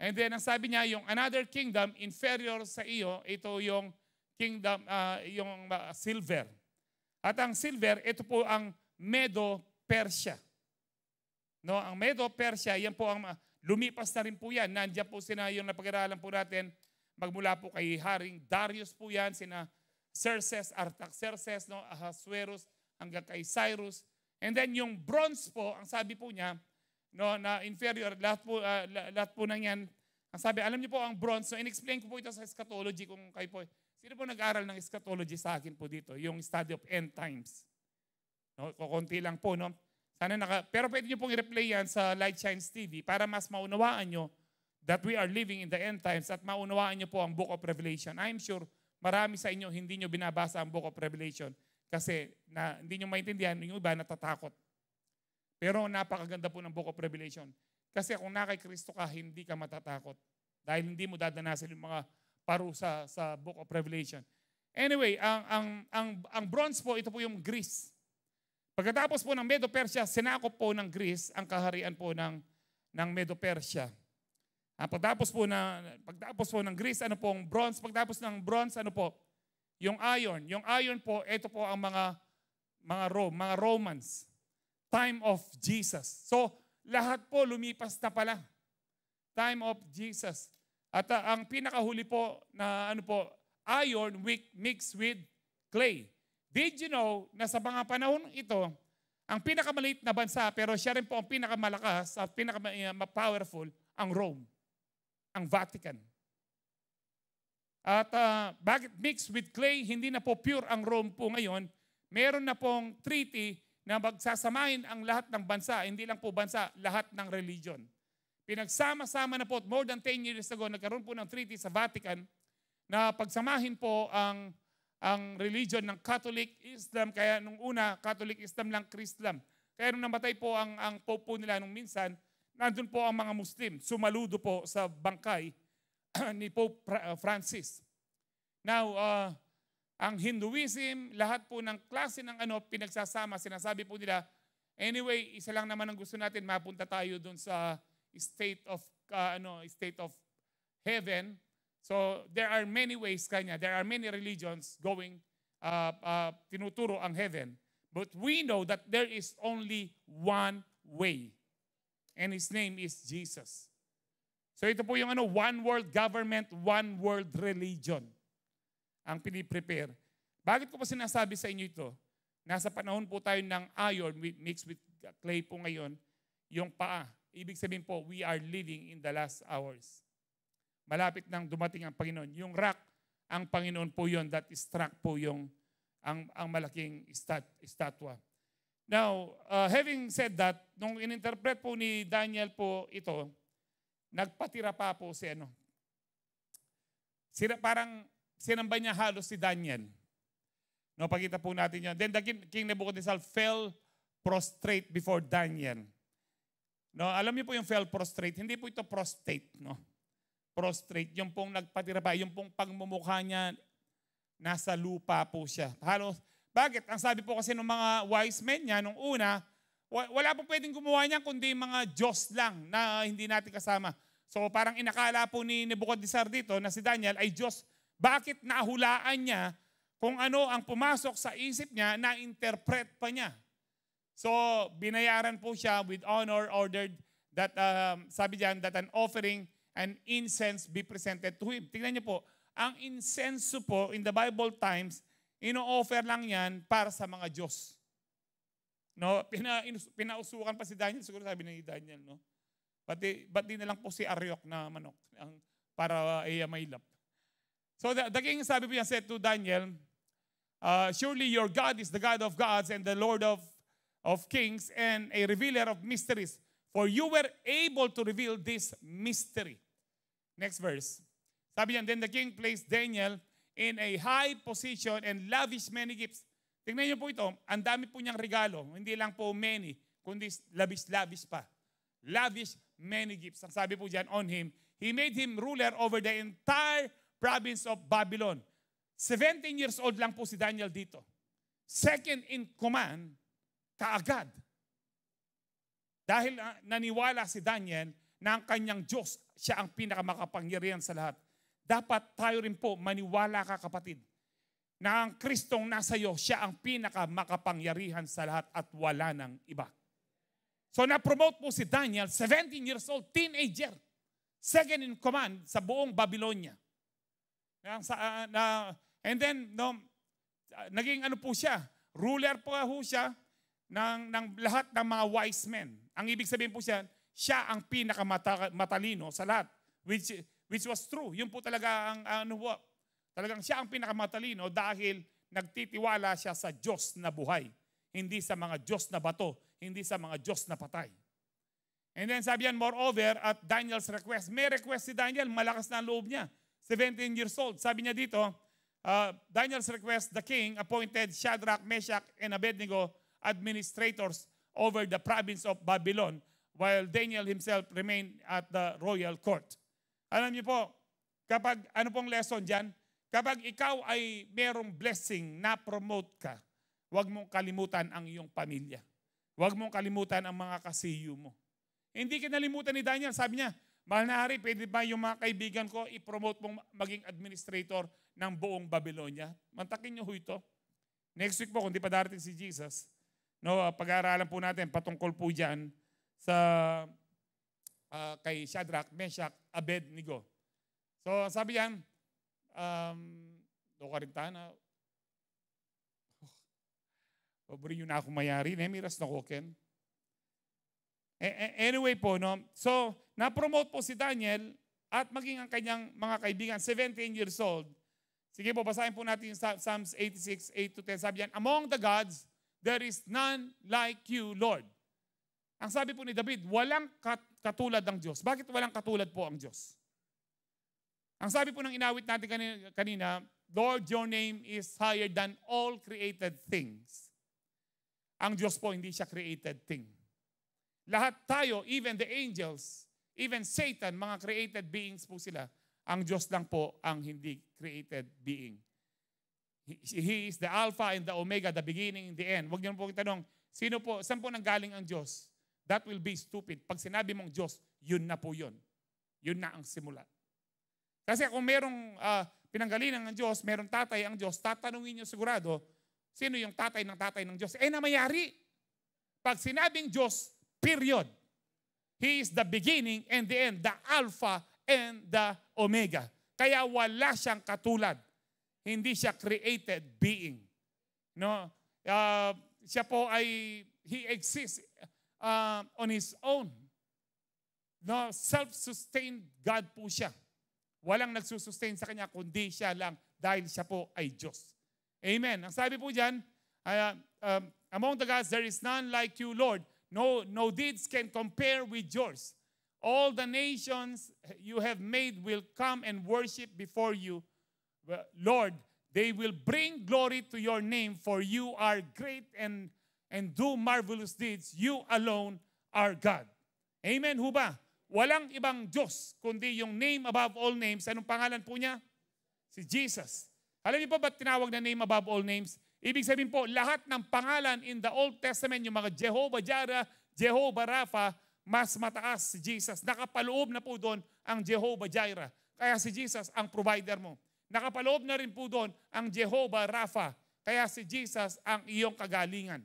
And then, ang sabi niya, yung another kingdom inferior sa iyo, ito yung kingdom, yung silver. At ang silver, ito po ang Medo-Persia. No, ang Medo-Persia, yan po ang lumipas na rin po yan. Nandiyan po sina yung napag-aralan po natin, magmula po kay Haring Darius po yan, sina Xerxes, Artaxerxes, no, Ahasuerus, hanggang kay Cyrus. And then yung bronze po, ang sabi po niya, no, na inferior, lahat po nang yan. Ang sabi, alam niyo po ang bronze, so in-explain ko po ito sa eschatology kung kayo po, sino po nag-aaral ng eschatology sa akin po dito, yung study of end times. No, kukunti lang po, no? Sana pero pwede niyo pong i-replay yan sa Light Shines TV para mas maunawaan niyo that we are living in the end times at maunawaan niyo po ang Book of Revelation. I'm sure marami sa inyo hindi niyo binabasa ang Book of Revelation kasi hindi niyo maintindihan, yung iba natatakot. Pero napakaganda po ng Book of Revelation. Kasi kung na kay Kristo ka, hindi ka matatakot. Dahil hindi mo dadanasin yung mga parusa sa Book of Revelation. Anyway, ang bronze po, ito po yung Greece. Pagkatapos po ng Medo-Persia, sinakop po ng Greece ang kaharian po ng Medo-Persia. Pagtapos po ng Greece, ano po ang bronze? Pagtapos ng bronze, ano po? Yung iron. Yung iron po, ito po ang mga Romans. Time of Jesus. So, lahat po lumipas na pala. Time of Jesus. At ang pinakahuli po na iron mixed with clay. Did you know na sa mga panahon ito, ang pinakamaliit na bansa, pero siya rin po ang pinakamalakas at pinaka-powerful, ang Rome, ang Vatican. At bakit mixed with clay? Hindi na po pure ang Rome po ngayon. Meron na pong treaty na magsasamahin ang lahat ng bansa, hindi lang po bansa, lahat ng religion. Pinagsama-sama na po, more than 10 years ago, nagkaroon po ng treaty sa Vatican na pagsamahin po ang ang religion ng Catholic Islam. Kaya nung una, Catholic Islam lang, Chrislam. Kaya nung namatay po ang Pope po nila nung minsan, nandun po ang mga Muslim. Sumaludo po sa bangkay ni Pope Francis. Now, ang Hinduism, lahat po ng klase ng pinagsasama, sinasabi po nila, anyway, isa lang naman ang gusto natin, mapunta tayo doon sa state of heaven. So there are many ways kanya. There are many religions going tinuturo ang heaven. But we know that there is only one way. And His name is Jesus. So ito po yung one world government, one world religion ang piniprepare. Bakit ko pa sinasabi sa inyo ito? Nasa panahon po tayo ng iron mixed with clay po ngayon, yung paa. Ibig sabihin po, we are living in the last hours. Malapit nang dumating ang Panginoon. Yung rock, ang Panginoon po yun, that struck po yung ang malaking estatwa. Now, having said that, nung ininterpret po ni Daniel po ito, nagpatira pa po si parang sinamba niya halos si Daniel. No, pakita po natin yan. Then the King Nebuchadnezzar fell prostrate before Daniel. No, alam niyo po yung fell prostrate, hindi po ito prostate, no? Prostrate, yung pong nagpatira pa, yung pong pagmumukha niya nasa lupa po siya. Halos, bakit? Ang sabi po kasi ng mga wise men niya nung una, wala po pwedeng gumawa niya kundi mga Diyos lang na hindi natin kasama. So parang inakala po ni Nebuchadnezzar dito na si Daniel ay Diyos. Bakit nahulaan niya kung ano ang pumasok sa isip niya na interpret pa niya? So binayaran po siya with honor, ordered that, sabi diyan, that an offering and incense be presented to him. Tingnan niyo po, ang incense po in the Bible times, ino-offer lang yan para sa mga Diyos. No, pinausukan pa si Daniel, siguro sabi ni Daniel, no? Ba't di na lang po si Aryok na manok para mailap. So the king, sabi po niya, said to Daniel, surely your God is the God of gods and the Lord of kings and a revealer of mysteries. For you were able to reveal this mystery. Next verse. Sabi niya, then the king placed Daniel in a high position and lavished many gifts. Tingnan niyo po ito, ang dami po niyang regalo. Hindi lang po many, kundi lavish pa. Lavish many gifts. Ang sabi po diyan on him, he made him ruler over the entire province of Babylon. 17 years old lang po si Daniel dito. Second in command, kaagad. Dahil naniwala si Daniel na ang kanyang Diyos, siya ang pinakamakapangyarihan sa lahat. Dapat tayo rin po maniwala ka, kapatid, na ang Kristong nasa iyo, siya ang pinakamakapangyarihan sa lahat at wala ng iba. So na-promote po si Daniel, 17 years old, teenager, second in command sa buong Babylonia. And then, naging po siya, ruler po siya ng lahat ng mga wise men. Ang ibig sabihin po siya ang pinakamatalino sa lahat, which was true. Yun po talaga talagang siya ang pinakamatalino dahil nagtitiwala siya sa Diyos na buhay, hindi sa mga Diyos na bato, hindi sa mga Diyos na patay. And then sabi yan, moreover, at Daniel's request, may request si Daniel, malakas na ang loob niya, 17 years old. Sabi niya dito, Daniel's request, the king appointed Shadrach, Meshach, and Abednego administrators over the province of Babylon, while Daniel himself remained at the royal court. Alam niyo po, kapag, ano pong lesson dyan? Kapag ikaw ay merong blessing na promote ka, huwag mong kalimutan ang iyong pamilya. Huwag mong kalimutan ang mga kasiyo mo. Hindi kinalimutan ni Daniel, sabi niya, mahal na hari, pwede ba yung mga kaibigan ko i-promote mong maging administrator ng buong Babylonia? Mantakin niyo ho ito. Next week po, kung di pa darating si Jesus, pag-aaralan po natin patungkol po dyan sa kay Shadrach, Meshach, Abednego. So sabi yan, Karintana, pobre yun na ako mayari, miras na koken. Anyway po, so na-promote po si Daniel at maging ang kanyang mga kaibigan, 17 years old. Sige po, basahin po natin Psalms 86, 8-10. Sabi yan, among the gods, there is none like you, Lord. Ang sabi po ni David, walang katulad ng Diyos. Bakit walang katulad po ang Diyos? Ang sabi po ng inawit natin kanina, Lord, your name is higher than all created things. Ang Diyos po, hindi siya created thing. Lahat tayo, even the angels, even Satan, mga created beings po sila. Ang Diyos lang po ang hindi created being. He is the Alpha and the Omega, the beginning and the end. Huwag niyo po itanong, saan po nanggaling ang Diyos? That will be stupid. Pag sinabi mong Diyos, yun na po yun. Yun na ang simula. Kasi kung merong pinanggalingan ng Diyos, merong tatay ang Diyos, tatanungin niyo sigurado, sino yung tatay ng Diyos? Namayari. Pag sinabing Diyos, period. He is the beginning and the end, the Alpha and the Omega. Kaya wala siyang katulad. Hindi siya created being. No? Siya po he exists on His own. No? Self-sustained God po siya. Walang nagsusustain sa Kanya, kundi siya lang dahil siya po ay Diyos. Amen. Ang sabi po dyan, among the gods, there is none like you, Lord. No deeds can compare with yours. All the nations you have made will come and worship before you. Lord, they will bring glory to your name, for you are great and do marvelous deeds. You alone are God. Amen ho ba? Walang ibang Diyos, kundi yung name above all names. Anong pangalan po niya? Si Jesus. Alam niyo po ba't tinawag na name above all names? Ibig sabihin po, lahat ng pangalan in the Old Testament, yung mga Jehovah Jireh, Jehovah Rapha, mas mataas si Jesus. Nakapaloob na po doon ang Jehovah Jireh. Kaya si Jesus ang provider mo. Nakapaloob na rin po doon ang Jehovah Rapha. Kaya si Jesus ang iyong kagalingan.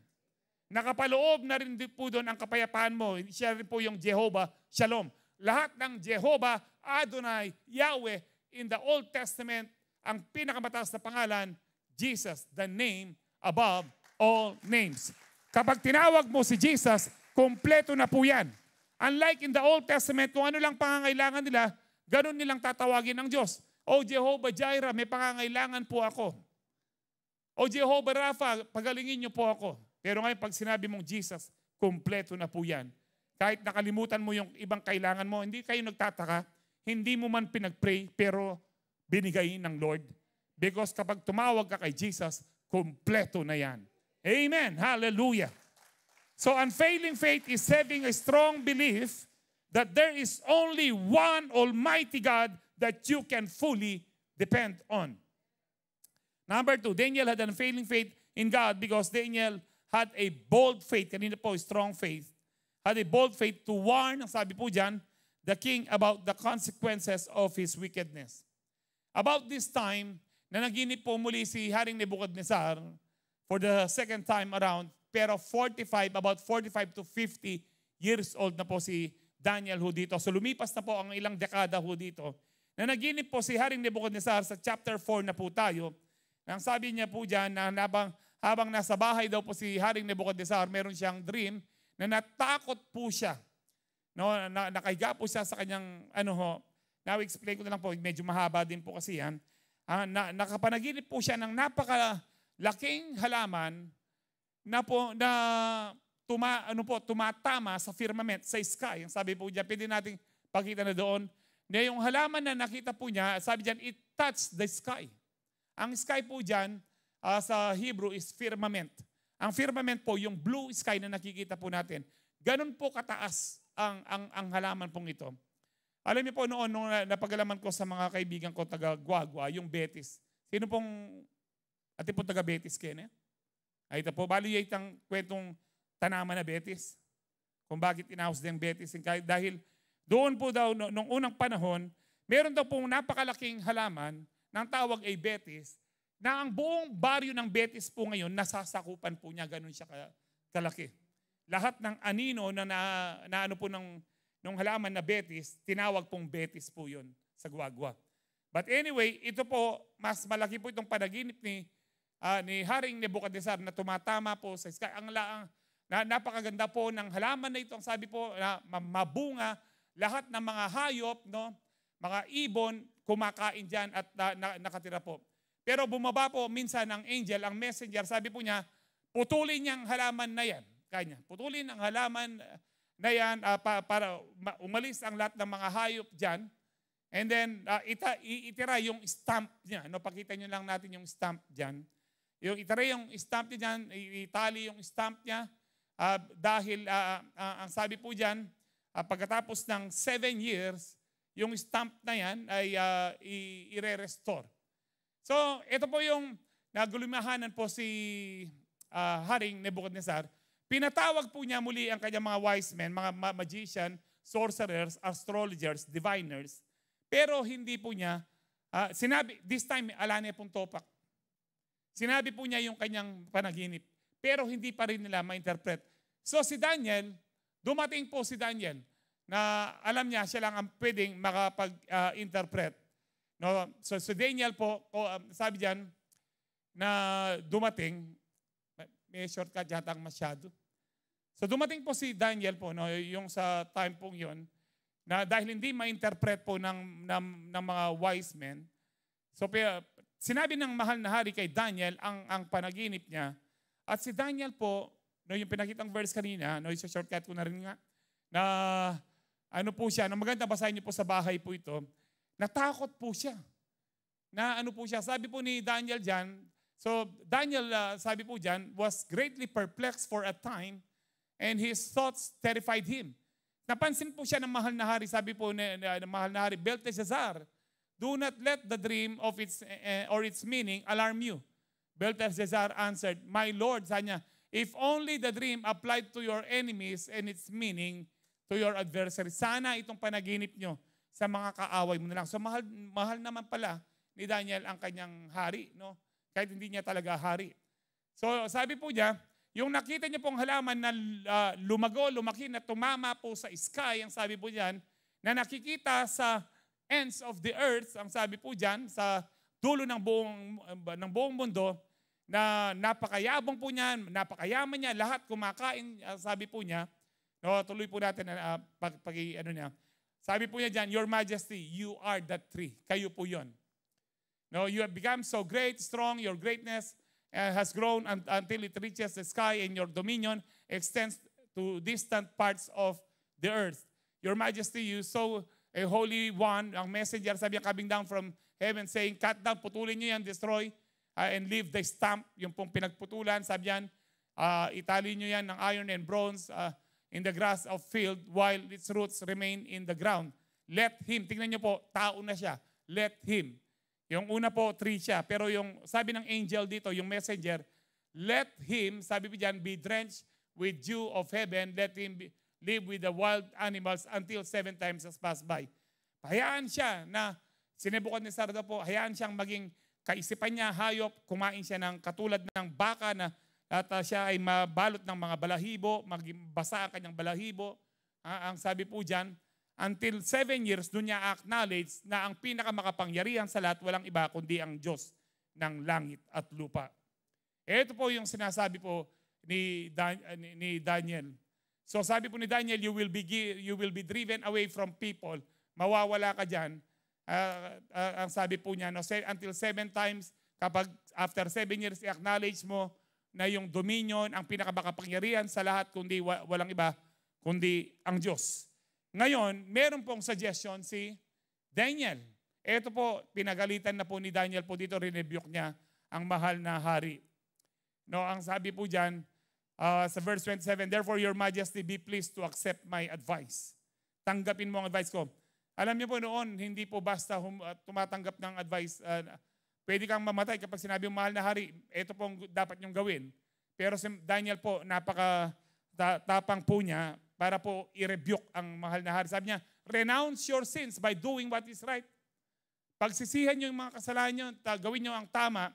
Nakapaloob na rin po doon ang kapayapaan mo. Siya rin po yung Jehovah Shalom. Lahat ng Jehovah, Adonai, Yahweh, in the Old Testament, ang pinakamataas na pangalan, Jesus, the name above all names. Kapag tinawag mo si Jesus, kompleto na po yan. Unlike in the Old Testament, kung ano lang pangangailangan nila, ganun nilang tatawagin ng Diyos. O Jehovah Jireh, may pangangailangan po ako. O Jehovah Rapha, pagalingin niyo po ako. Pero ngayon, pag sinabi mong Jesus, kompleto na po yan. Kahit nakalimutan mo yung ibang kailangan mo, hindi kayo nagtataka, hindi mo man pinag-pray, pero binigay ng Lord. Because kapag tumawag ka kay Jesus, kompleto na yan. Amen. Hallelujah. So unfailing faith is having a strong belief that there is only one Almighty God that you can fully depend on. Number 2, Daniel had an unfailing faith in God because Daniel had a bold faith. Kanina po, strong faith. Had a bold faith to warn, sabi po dyan, the king about the consequences of his wickedness. About this time, nanaginip po muli si Haring Nebuchadnezzar for the second time around, pero about 45 to 50 years old na po si Daniel ho dito. So lumipas na po ang ilang dekada ho dito. Nanaginip po si Haring Nebuchadnezzar sa chapter 4 na po tayo. Ang sabi niya po dyan na habang nasa bahay daw po si Haring Nebuchadnezzar, meron siyang dream na natakot po siya. No, nakahiga po siya sa kanyang now explain ko na lang po, medyo mahaba din po kasi yan. Nakapanaginip po siya ng napakalaking halaman na tumatama sa firmament, sa sky. Ang sabi po dyan, pwede natin pakita na doon. Na yung halaman na nakita po niya, sabi dyan, it touched the sky. Ang sky po dyan, sa Hebrew is firmament. Ang firmament po, yung blue sky na nakikita po natin. Ganun po kataas ang halaman pong ito. Alam niyo po noon, nung napagalaman ko sa mga kaibigan ko taga-Guagua, yung Betis. Sino pong ate po taga-Betis, Kenneth? Ay, ito po, bali ang kwentong tanama na Betis. Kung bakit inahouse din Betis. Dahil doon po daw, nung unang panahon, meron daw pong napakalaking halaman ng tawag ay Betis, na ang buong baryo ng Betis po ngayon, nasasakupan po niya, ganun siya kalaki. Lahat ng anino na ano po nung halaman na Betis, tinawag pong Betis po yun sa Guagua. But anyway, ito po, mas malaki po itong panaginip ni Haring Nebuchadnezzar na tumatama po sa sky. Napakaganda po ng halaman na ito. Ang sabi po, na mabunga, lahat ng mga hayop, no, mga ibon, kumakain dyan at nakatira po. Pero bumaba po minsan ang angel, ang messenger, sabi po niya, putulin niya ang halaman na yan. Kanya, putulin ang halaman na yan para umalis ang lahat ng mga hayop dyan. And then, itira yung stamp niya. No, pakita nyo lang natin yung stamp dyan. Yung itira yung stamp niya dyan, itali yung stamp niya. Dahil, ang sabi po dyan, pagkatapos ng 7 years, yung stamp na yan ay i-restore. So, ito po yung nagulumahanan po si Haring Nebuchadnezzar. Pinatawag po niya muli ang kanyang mga wise men, mga magician, sorcerers, astrologers, diviners. Pero hindi po niya, sinabi, this time, ala niya pong topak. Sinabi po niya yung kanyang panaginip. Pero hindi pa rin nila ma-interpret. So si Daniel, dumating po si Daniel na alam niya siya lang ang pwedeng makapag-interpret. No? So si Daniel po, sabi diyan na dumating, may shortcut yatang masyado. So dumating po si Daniel po, no, yung sa time pong yon, na dahil hindi ma-interpret po ng mga wise men, so sinabi ng mahal na hari kay Daniel ang panaginip niya. At si Daniel po, no, yung pinakitang verse kanina, no, yung shortcut ko na rin nga, na ano po siya, na maganda basahin niyo po sa bahay po ito, natakot po siya. Na ano po siya, sabi po ni Daniel dyan, so Daniel, sabi po dyan, was greatly perplexed for a time and his thoughts terrified him. Napansin po siya ng mahal na hari, sabi po ng mahal na hari, Belteshazzar, do not let the dream of its or its meaning alarm you. Belteshazzar answered, my Lord, sabi niya, if only the dream applied to your enemies and its meaning to your adversaries. Sana itong panaginip nyo sa mga kaaway mo na lang. So mahal naman pala ni Daniel ang kanyang hari, no? Kahit hindi niya talaga hari. So sabi po niya, yung nakita niya pong halaman na lumaki na tumama po sa sky, ang sabi po diyan, na nakikita sa ends of the earth, ang sabi po diyan, sa dulo ng buong mundo, na napakayabong po niya, napakayaman niya, lahat kumakain, sabi po niya, no, tuloy po natin ano niya. Sabi po niya diyan, Your Majesty, you are that tree. Kayo po 'yon. No, you have become so great, strong, your greatness has grown until it reaches the sky, and your dominion extends to distant parts of the earth. Your Majesty, you saw a holy one, ang messenger, sabi niya, coming down from heaven saying, cut down, putulin niyo yan, destroy, and leave the stamp, yung pong pinagputulan, sabi yan, itali niyo yan ng iron and bronze in the grass of field while its roots remain in the ground. Let him, tingnan niyo po, tao na siya, let him. Yung una po, tree siya. Pero yung sabi ng angel dito, yung messenger, let him, sabi po dyan, be drenched with dew of heaven. Let him live with the wild animals until 7 times has passed by. Hayaan siya na, sinebukan ni Sarda po, hayaan siyang maging kaisipan niya, hayop, kumain siya ng katulad ng baka na at siya ay mabalot ng mga balahibo, magbasa ang kanyang balahibo. Ang sabi po dyan, until 7 years, doon niya acknowledge na ang pinakamakapangyarihan sa lahat, walang iba kundi ang Diyos ng langit at lupa. Ito po yung sinasabi po ni Daniel. So sabi po ni Daniel, you will be driven away from people. Mawawala ka dyan. Ang sabi po niya, no, until 7 times, kapag after 7 years, i-acknowledge mo na yung dominion, ang pinakamakapangyarihan sa lahat, kundi walang iba, kundi ang Diyos. Ngayon, meron pong suggestion si Daniel. Ito po, pinagalitan na po ni Daniel po dito, rinebuke niya ang mahal na hari. No, ang sabi po dyan, sa verse 27, therefore your majesty be pleased to accept my advice. Tanggapin mo ang advice ko. Alam niyo po noon, hindi po basta tumatanggap ng advice. Pwede kang mamatay kapag sinabi yung mahal na hari, ito pong dapat niyong gawin. Pero si Daniel po, napaka-tapang po niya, para po i-rebuke ang mahal na hari. Sabi niya, renounce your sins by doing what is right. Pagsisihan niyo yung mga kasalanan niyo, gawin niyo ang tama,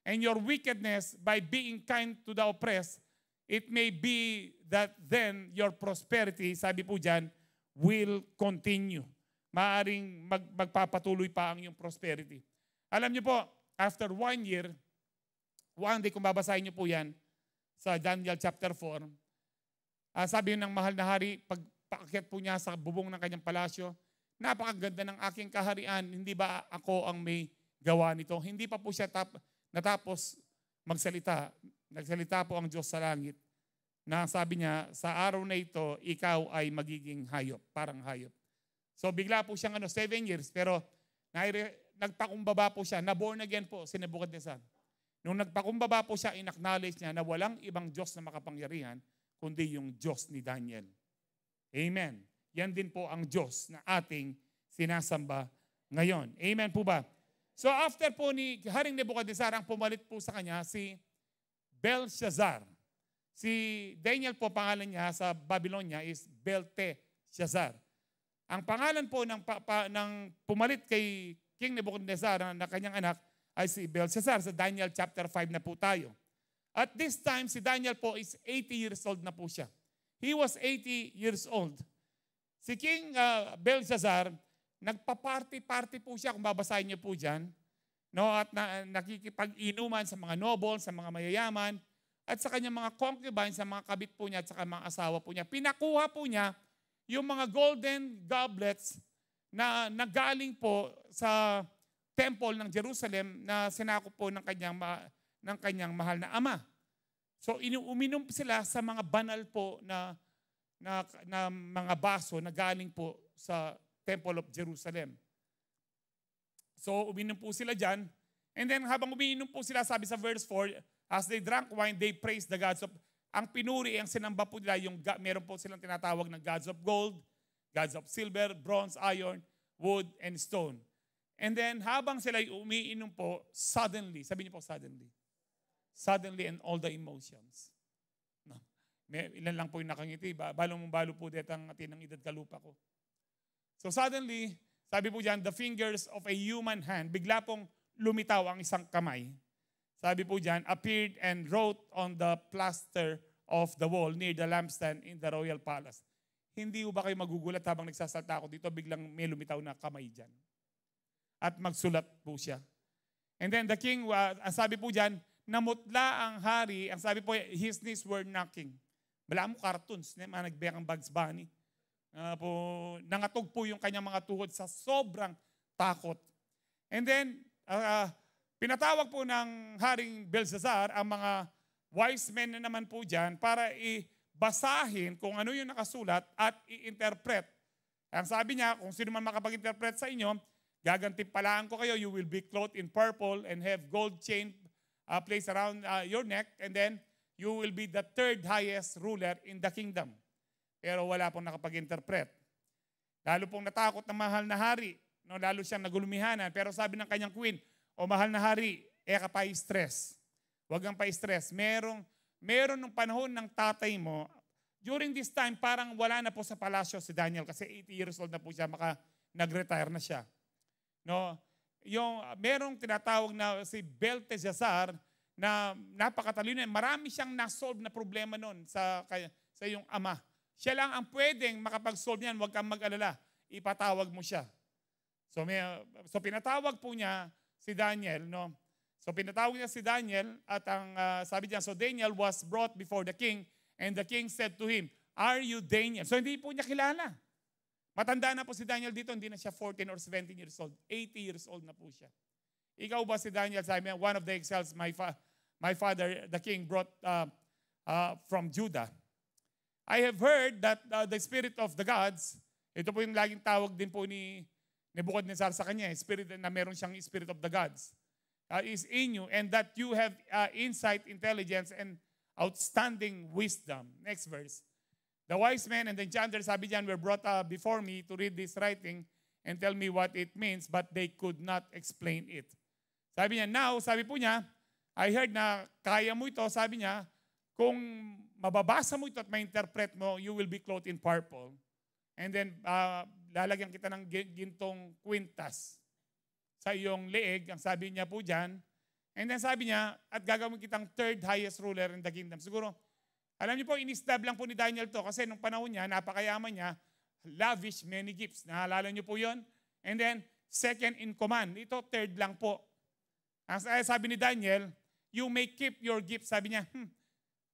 and your wickedness by being kind to the oppressed, it may be that then your prosperity, sabi po dyan, will continue. Maaring magpapatuloy pa ang iyong prosperity. Alam niyo po, after 1 year, one day kung babasahin niyo po yan, sa Daniel chapter 4, sabi ng mahal na hari, pagpaakyat po niya sa bubong ng kanyang palasyo, napakaganda ng aking kaharian, hindi ba ako ang may gawa nito? Hindi pa po siya natapos magsalita. Nagsalita po ang Diyos sa langit na sabi niya, sa araw na ito, ikaw ay magiging hayop, parang hayop. So bigla po siyang 7 years, pero nagpakumbaba po siya, na-born again po si Nebuchadnezzar. Nung nagpakumbaba po siya, in-acknowledge niya na walang ibang Diyos na makapangyarihan, kundi yung Diyos ni Daniel. Amen. Yan din po ang Diyos na ating sinasamba ngayon. Amen po ba? So after po ni Haring Nebuchadnezzar, ang pumalit po sa kanya si Belshazzar. Si Daniel po, pangalan niya sa Babylonia is Belteshazzar. Ang pangalan po ng pumalit kay King Nebuchadnezzar na kanyang anak ay si Belshazzar. Sa Daniel chapter 5 na po tayo. At this time, si Daniel po is 80 years old na po siya. He was 80 years old. Si King Belshazzar, nagpa-party-party po siya, kung babasahin niyo po dyan. No? At nakikipag-inuman sa mga noble, sa mga mayayaman, at sa kanyang mga concubines, sa mga kabit po niya, at sa mga asawa po niya. Pinakuha po niya yung mga golden goblets na nagaling po sa temple ng Jerusalem na sinakop po ng kanyang mahal na ama. So uminom sila sa mga banal po na mga baso na galing po sa Temple of Jerusalem. So uminom po sila dyan. And then habang umiinom po sila, sabi sa verse 4, as they drank wine, they praised the gods of... Ang pinuri, ang sinamba po nila, meron po silang tinatawag na gods of gold, gods of silver, bronze, iron, wood, and stone. And then habang sila umiinom po, suddenly, sabi niyo po suddenly and all the emotions. No. Ilan lang po yung nakangiti, balo po dito ang atinang edad kalupa ko. So suddenly, sabi po dyan, the fingers of a human hand, bigla pong lumitaw ang isang kamay. Sabi po dyan, appeared and wrote on the plaster of the wall near the lampstand in the royal palace. Hindi ba kayo magugulat habang nagsasalta ako dito, biglang may lumitaw na kamay dyan. At magsulat po siya. And then the king, sabi po dyan, namutla ang hari, ang sabi po, his knees were knocking. Bala mo cartoons, mga nagbekang Bugs Bunny. Nangatog po yung kanyang mga tuhod sa sobrang takot. And then, pinatawag po ng Haring Belshazzar ang mga wise men na naman po dyan para basahin kung ano yung nakasulat at i-interpret. Ang sabi niya, kung sino man makapag-interpret sa inyo, gagantimpalaan ko kayo, you will be clothed in purple and have gold chain placed around your neck, and then you will be the third highest ruler in the kingdom. Pero wala pong nakapag-interpret. Lalo pong natakot ng mahal na hari, no, lalo siyang nagulumihanan. Pero sabi ng kanyang queen, o mahal na hari, ka pa-stress. Huwag kang pa-stress. Meron nung panahon ng tatay mo, during this time, parang wala na po sa palasyo si Daniel kasi 80 years old na po siya, nag-retire na siya. No? Merong tinatawag na si Belteshazzar na napakatalino. Marami siyang na-solve na problema noon sa iyong ama. Siya lang ang pwedeng makapag-solve niyan, huwag kang mag-alala. Ipatawag mo siya. So pinatawag po niya si Daniel, no? So pinatawag niya si Daniel at ang sabi niya, so Daniel was brought before the king and the king said to him, "Are you Daniel?" So hindi po niya kilala. Matanda na po si Daniel dito, hindi na siya 14 or 17 years old. 80 years old na po siya. Ikaw ba si Daniel? Sabi niya, one of the exiles my father, the king, brought from Judah. I have heard that the spirit of the gods, ito po yung laging tawag din po ni Nebuchadnezzar sa kanya, spirit na meron siyang spirit of the gods, is in you, and that you have insight, intelligence, and outstanding wisdom. Next verse. The wise men and the enchanters, sabi diyan, were brought before me to read this writing and tell me what it means, but they could not explain it. Sabi niya, now, sabi po niya, I heard na kaya mo ito, sabi niya, kung mababasa mo ito at ma-interpret mo, you will be clothed in purple. And then, lalagyan kita ng gintong kwintas sa iyong leeg, ang sabi niya po dyan. And then sabi niya, at gagawin kitang third highest ruler in the kingdom. Siguro, alam niyo po, inistab lang po ni Daniel to kasi nung panahon niya, napakayaman niya, lavish many gifts. Nahalala niyo po yon? And then, second in command. Ito, third lang po. Ang sabi ni Daniel, you may keep your gifts. Sabi niya,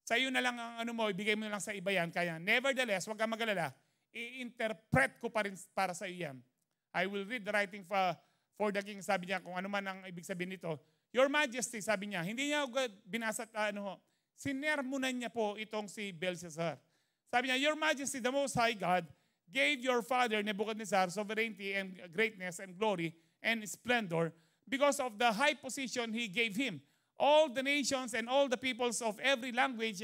sa iyo na lang ang ano mo, ibigay mo na lang sa iba yan. Kaya, nevertheless, huwag kang mag-alala, i-interpret ko pa rin para sa iyo yan. I will read the writing for the king. Sabi niya, kung ano man ang ibig sabihin nito. Your Majesty, sabi niya, hindi niya binasa, sinermonan niya po itong si Belshazzar. Sabi niya, Your Majesty, the Most High God, gave your father Nebuchadnezzar sovereignty and greatness and glory and splendor because of the high position he gave him. All the nations and all the peoples of every language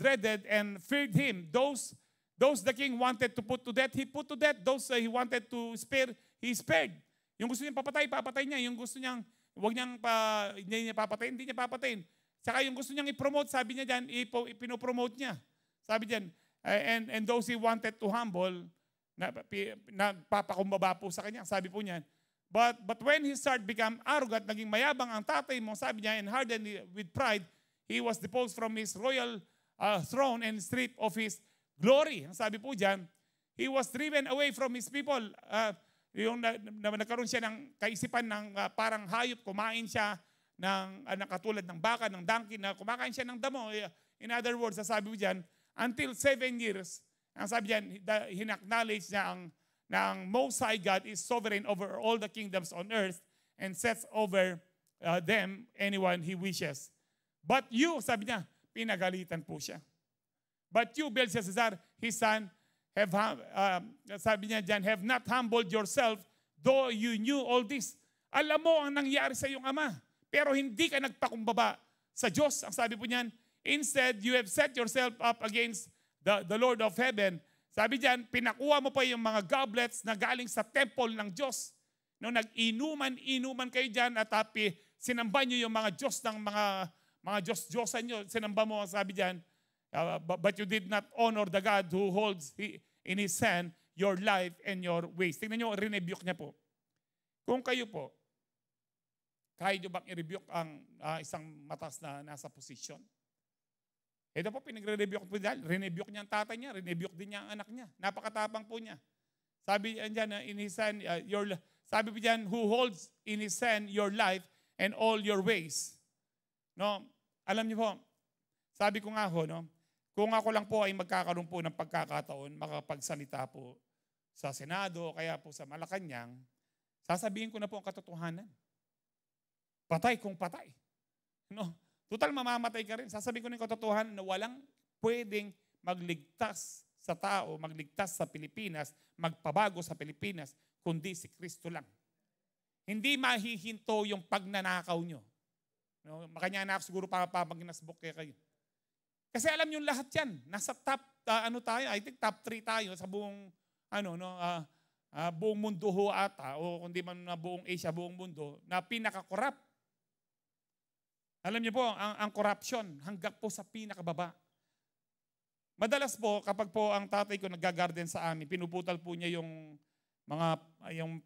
dreaded and feared him. Those the king wanted to put to death, he put to death. Those he wanted to spare, he spared. Yung gusto niyang papatay, papatay niya. Yung gusto niyang, hindi niya papatayin. Saka yung gusto niyang i-promote, sabi niya dyan, ipinopromote niya. Sabi diyan, and those he wanted to humble, nagpapakumbaba po sa kanya. Sabi po niyan, but when he started become arrogant, naging mayabang ang tatay mo, sabi niya, and hardened with pride, he was deposed from his royal throne and stripped of his glory. Ang sabi po diyan, he was driven away from his people. Nagkaroon siya ng kaisipan ng parang hayop, kumain siya ng katulad ng baka, ng donkey, na kumakain siya ng damo. In other words, sabi mo diyan, until 7 years, ang sabi diyan, hin-acknowledge niya ang Most High God is sovereign over all the kingdoms on earth and sets over them anyone He wishes. But you, sabi niya, pinagalitan po siya. But you, Belshazzar, his son, sabi niya diyan, have not humbled yourself, though you knew all this. Alam mo ang nangyari sa iyong ama, pero hindi ka nagpakumbaba sa Diyos. Ang sabi po niyan, instead, you have set yourself up against the Lord of heaven. Sabi diyan, pinakuha mo pa yung mga goblets na galing sa temple ng Diyos. No, nag-inuman kayo diyan at sinamba niyo yung mga Diyos ng mga Diyos-Diyosan niyo. Sinamba mo, sabi diyan, but you did not honor the God who holds in His hand your life and your ways. Tingnan niyo, renebuke niya po. Kung kayo po, kaya niyo bang i-rebuke ang isang matas na nasa posisyon? Ito po, pinagre-rebuke po dahil. Renebuke niya ang tatay niya, renebuke din niya ang anak niya. Napakatapang po niya. Sabi diyan, in His hand, sabi po diyan, who holds in His hand your life and all your ways. No? Alam niyo po, sabi ko nga ho, no? Kung ako lang po ay magkakaroon po ng pagkakataon, makapagsalita po sa Senado, kaya po sa Malacanang, sasabihin ko na po ang katotohanan. Patay kung patay. No? Total, mamamatay ka rin. Sasabihin ko ng katotohanan na walang pwedeng magligtas sa tao, magligtas sa Pilipinas, magpabago sa Pilipinas, kundi si Kristo lang. Hindi mahihinto yung pagnanakaw nyo. No? Makanya na siguro para papaginasbok kayo. Kasi alam nyo lahat yan. Nasa top, tayo, I think top 3 tayo sa buong, buong mundo ho ata, o kundi man na buong Asia, buong mundo, na pinaka-corrupt. Alam niyo po, ang corruption, hanggang po sa pinakababa. Madalas po, kapag po ang tatay ko nag-garden sa amin, pinuputal po niya yung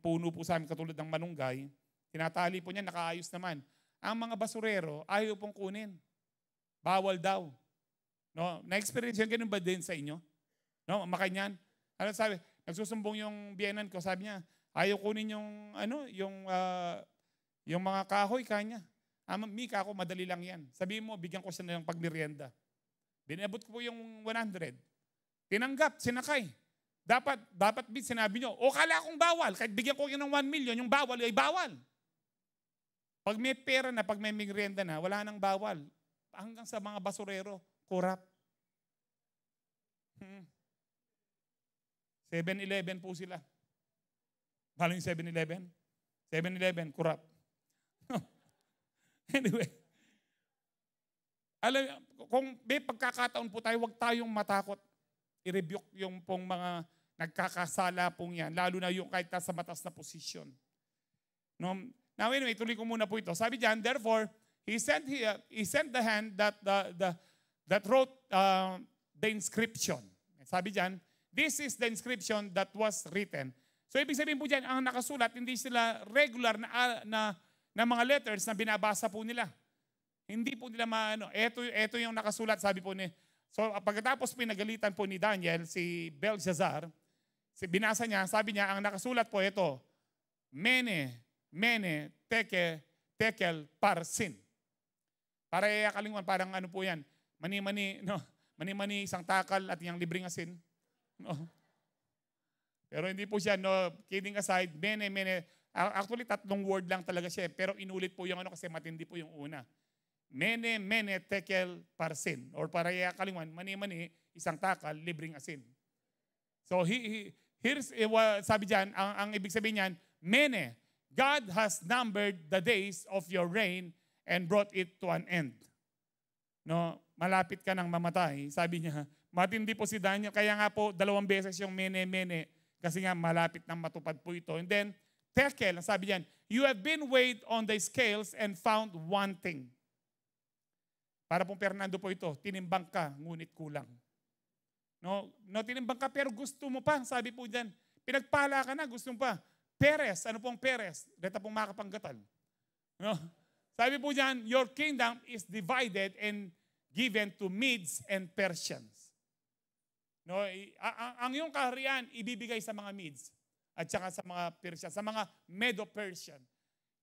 puno po sa amin, katulad ng manunggay, tinatali po niya, nakaayos naman. Ang mga basurero, ayaw pong kunin. Bawal daw. No? Na-experience yan, ganun ba din sa inyo? No? Makanyan. Ano sabi? Nagsusumbong yung biyenan ko, sabi niya, ayaw kunin yung mga kahoy kanya. Mika ako, madali lang yan. Sabihin mo, bigyan ko siya ng pagmerienda. Binabot ko po yung 100. Tinanggap, sinakay. Dapat sinabi nyo, kala akong bawal. Kahit bigyan ko ng 1 million, yung bawal ay bawal. Pag may pera na, pag may merienda na, wala nang bawal. Hanggang sa mga basurero, corrupt. 7-Eleven po sila. Paano yung 7-Eleven? 7-Eleven, corrupt. Anyway, kung may pagkakataon po tayo, huwag tayong matakot. I-rebuke yung pong mga nagkakasala pong yan, lalo na yung kahit sa matas na posisyon. No? Now anyway, tuloy ko muna po ito. Sabi diyan, therefore, he sent the hand that wrote the inscription. Sabi diyan, this is the inscription that was written. So ibig sabihin po diyan, ang nakasulat, hindi sila regular na mga letters na binabasa po nila. Hindi po nila ito yung nakasulat, sabi po ni. So pagkatapos pinagalitan po ni Daniel, si Belshazzar, binasa niya, sabi niya, ang nakasulat po ito, Mene, Tekel, Parsin. Para iakalingan, parang ano po yan, mani-mani isang takal at yung libreng asin. No? Pero hindi po siya, kidding aside, Mene, actually, 3 word lang talaga siya, pero inulit po yung kasi matindi po yung una. Mene, Tekel, Parsin. Or para iakalingan, mani-mani, isang takal, libreng asin. So here's, sabi dyan, ang ibig sabihin niyan, mene, God has numbered the days of your reign and brought it to an end. No, malapit ka nang mamatay. Sabi niya, matindi po si Daniel. Kaya nga po, 2 beses yung mene, kasi nga malapit nang matupad po ito. And then, tekel, sabi niyan, you have been weighed on the scales and found wanting. Para pong Fernando po ito, tinimbang ka, ngunit kulang. No, tinimbang ka pero gusto mo pa. Sabi po diyan, pinagpala ka na, gusto mo pa. Peres, ano pong Peres? Deta pong makapanggatal. No? Sabi po diyan, your kingdom is divided and given to Medes and Persians. No, ang iyong kaharian ibibigay sa mga Medes at saka sa mga Persian, sa mga Medo-Persian.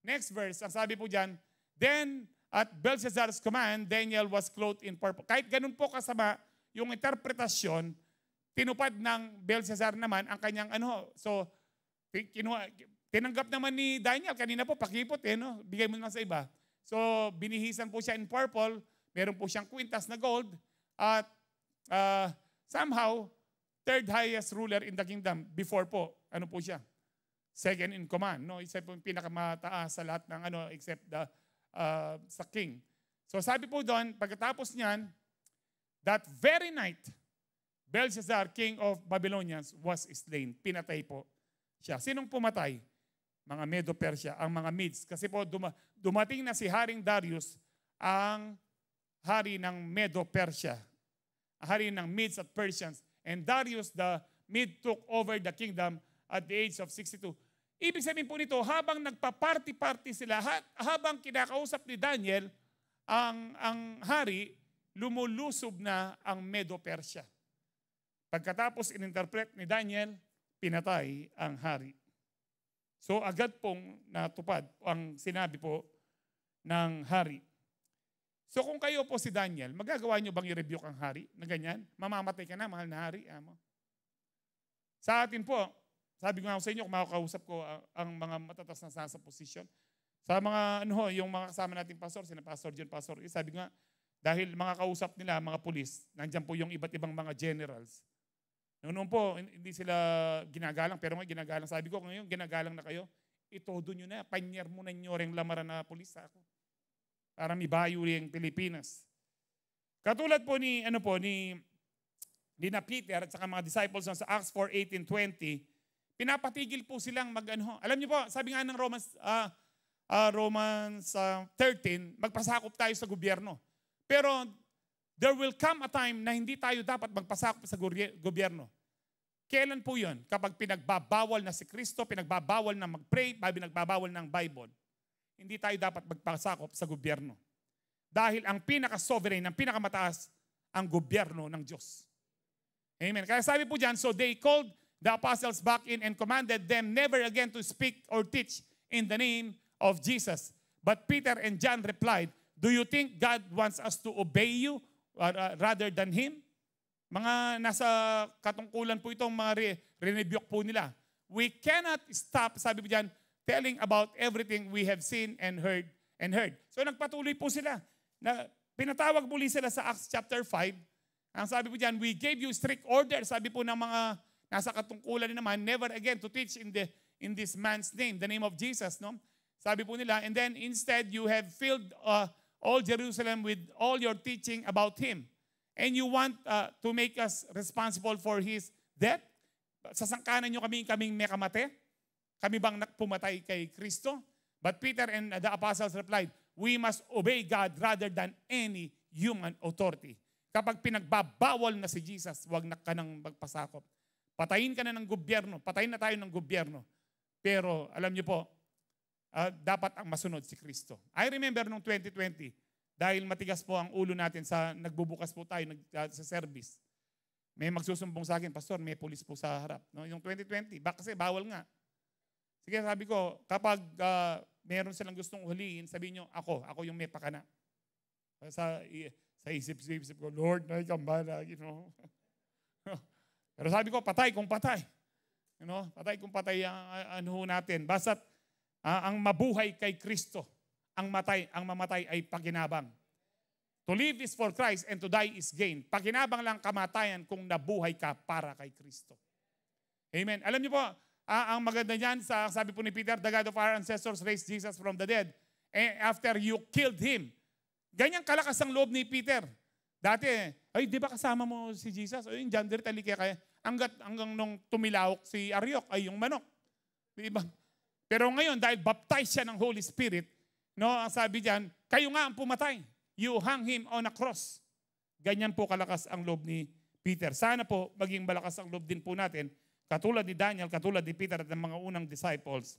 Next verse, ang sabi po diyan, then at Belshazzar's command, Daniel was clothed in purple. Kahit ganun po kasama yung interpretasyon, tinupad ng Belshazzar naman ang kanyang So, tinanggap naman ni Daniel, kanina po pakipot no? Bigay mo naman sa iba. So, binihisan po siya in purple, meron po siyang kwintas na gold, at somehow, third highest ruler in the kingdom. Before po, ano po siya? Second in command. No? Isa po yung pinakamataas sa lahat ng except sa king. So sabi po doon, pagkatapos niyan, that very night, Belshazzar, king of Babylonians, was slain. Pinatay po siya. Sinong pumatay? Mga Medo-Persia, ang mga Medes. Kasi po dumating na si Haring Darius, ang hari ng Medo-Persia. Hari ng Medes at Persians. And Darius the Mede took over the kingdom at the age of 62. Ibig sabihin po nito, habang nagpa-party-party sila, habang kinakausap ni Daniel, ang hari, lumulusob na ang Medo-Persia. Pagkatapos ininterpret ni Daniel, pinatay ang hari. So agad pong natupad ang sinabi po ng hari. So kung kayo po si Daniel, magagawa nyo bang i-rebuke ang hari na ganyan? Mamamatay ka na, mahal na hari. Sa atin po, sabi ko nga sa inyo, kung makakausap ko ang mga matatas na nasa posisyon, sa mga yung mga kasama nating pastor, sina Pastor John, Pastor, sabi nga, dahil mga kausap nila, mga pulis, nandiyan po yung iba't ibang mga generals. Noon po, hindi sila ginagalang, pero nga ginagalang. Sabi ko, ngayon ginagalang na kayo, itodo nyo na, panyer mo na nyo rin lamaran na pulis sa ako. Para may bayo yung Pilipinas. Katulad po ni na Peter at saka mga disciples sa Acts 4:18-20, pinapatigil po silang alam niyo po, sabi nga ng Romans 13, magpasakop tayo sa gobyerno. Pero there will come a time na hindi tayo dapat magpasakop sa gobyerno. Kailan po yun? Kapag pinagbabawal na si Kristo, pinagbabawal na mag-pray, pinagbabawal ng Bible. Hindi tayo dapat magpasakop sa gobyerno. Dahil ang pinaka-sovereign, ang pinakamataas, ang gobyerno ng Diyos. Amen. Kaya sabi po dyan, so they called the apostles back in and commanded them never again to speak or teach in the name of Jesus. But Peter and John replied, do you think God wants us to obey you rather than Him? Mga nasa katungkulan po itong mga renebuke po nila. We cannot stop, sabi po dyan, telling about everything we have seen and heard. So nagpatuloy po sila. Pinatawag muli sila sa Acts chapter 5. Ang sabi po dyan, we gave you strict order. Sabi po ng mga nasa katungkulan naman, never again to teach in this man's name, the name of Jesus. No? Sabi po nila, and then instead you have filled all Jerusalem with all your teaching about Him. And you want to make us responsible for His death? Sasangkanan nyo kaming mekamate? Kami bang pumatay kay Kristo? But Peter and the apostles replied, we must obey God rather than any human authority. Kapag pinagbabawal na si Jesus, huwag na ka nang magpasakop. Patayin ka na ng gobyerno. Patayin na tayo ng gobyerno. Pero alam niyo po, dapat ang masunod si Kristo. I remember noong 2020, dahil matigas po ang ulo natin sa nagbubukas po tayo sa service. May magsusumbong sa akin, Pastor, may pulis po sa harap. No? Yung 2020, kasi bawal nga. Sige, sabi ko, kapag meron silang gustong huliin, sabihin nyo, ako yung may pakana. Sa isip ko, Lord, naikambala, Pero sabi ko, patay kung patay. Patay kung patay ang natin. Basta't ang mabuhay kay Kristo, ang mamatay ay pakinabang. To live is for Christ and to die is gain. Pakinabang lang kamatayan kung nabuhay ka para kay Kristo. Amen. Alam niyo po, ang maganda niyan, sabi po ni Peter, the God of our ancestors raised Jesus from the dead. And after you killed Him. Ganyang kalakas ang loob ni Peter. Dati, ay, di ba kasama mo si Jesus? Ay, yung Jander, talikaya kaya. Hanggang nung tumilawak si Aryok, ay yung manok. Diba? Pero ngayon, dahil baptized siya ng Holy Spirit, no, ang sabi diyan, kayo nga ang pumatay. You hung Him on a cross. Ganyan po kalakas ang loob ni Peter. Sana po maging malakas ang loob din po natin, katulad ni Daniel, katulad ni Peter at ng mga unang disciples.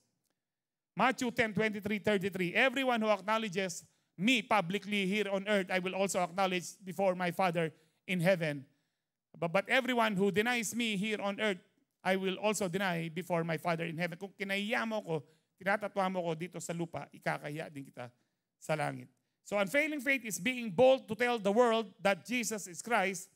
Matthew 10:23-33, everyone who acknowledges me publicly here on earth, I will also acknowledge before my Father in heaven. But everyone who denies me here on earth, I will also deny before my Father in heaven. Kung kinahiya mo ko, tinatatwa mo ko dito sa lupa, ikakahiya din kita sa langit. So unfailing faith is being bold to tell the world that Jesus is Christ,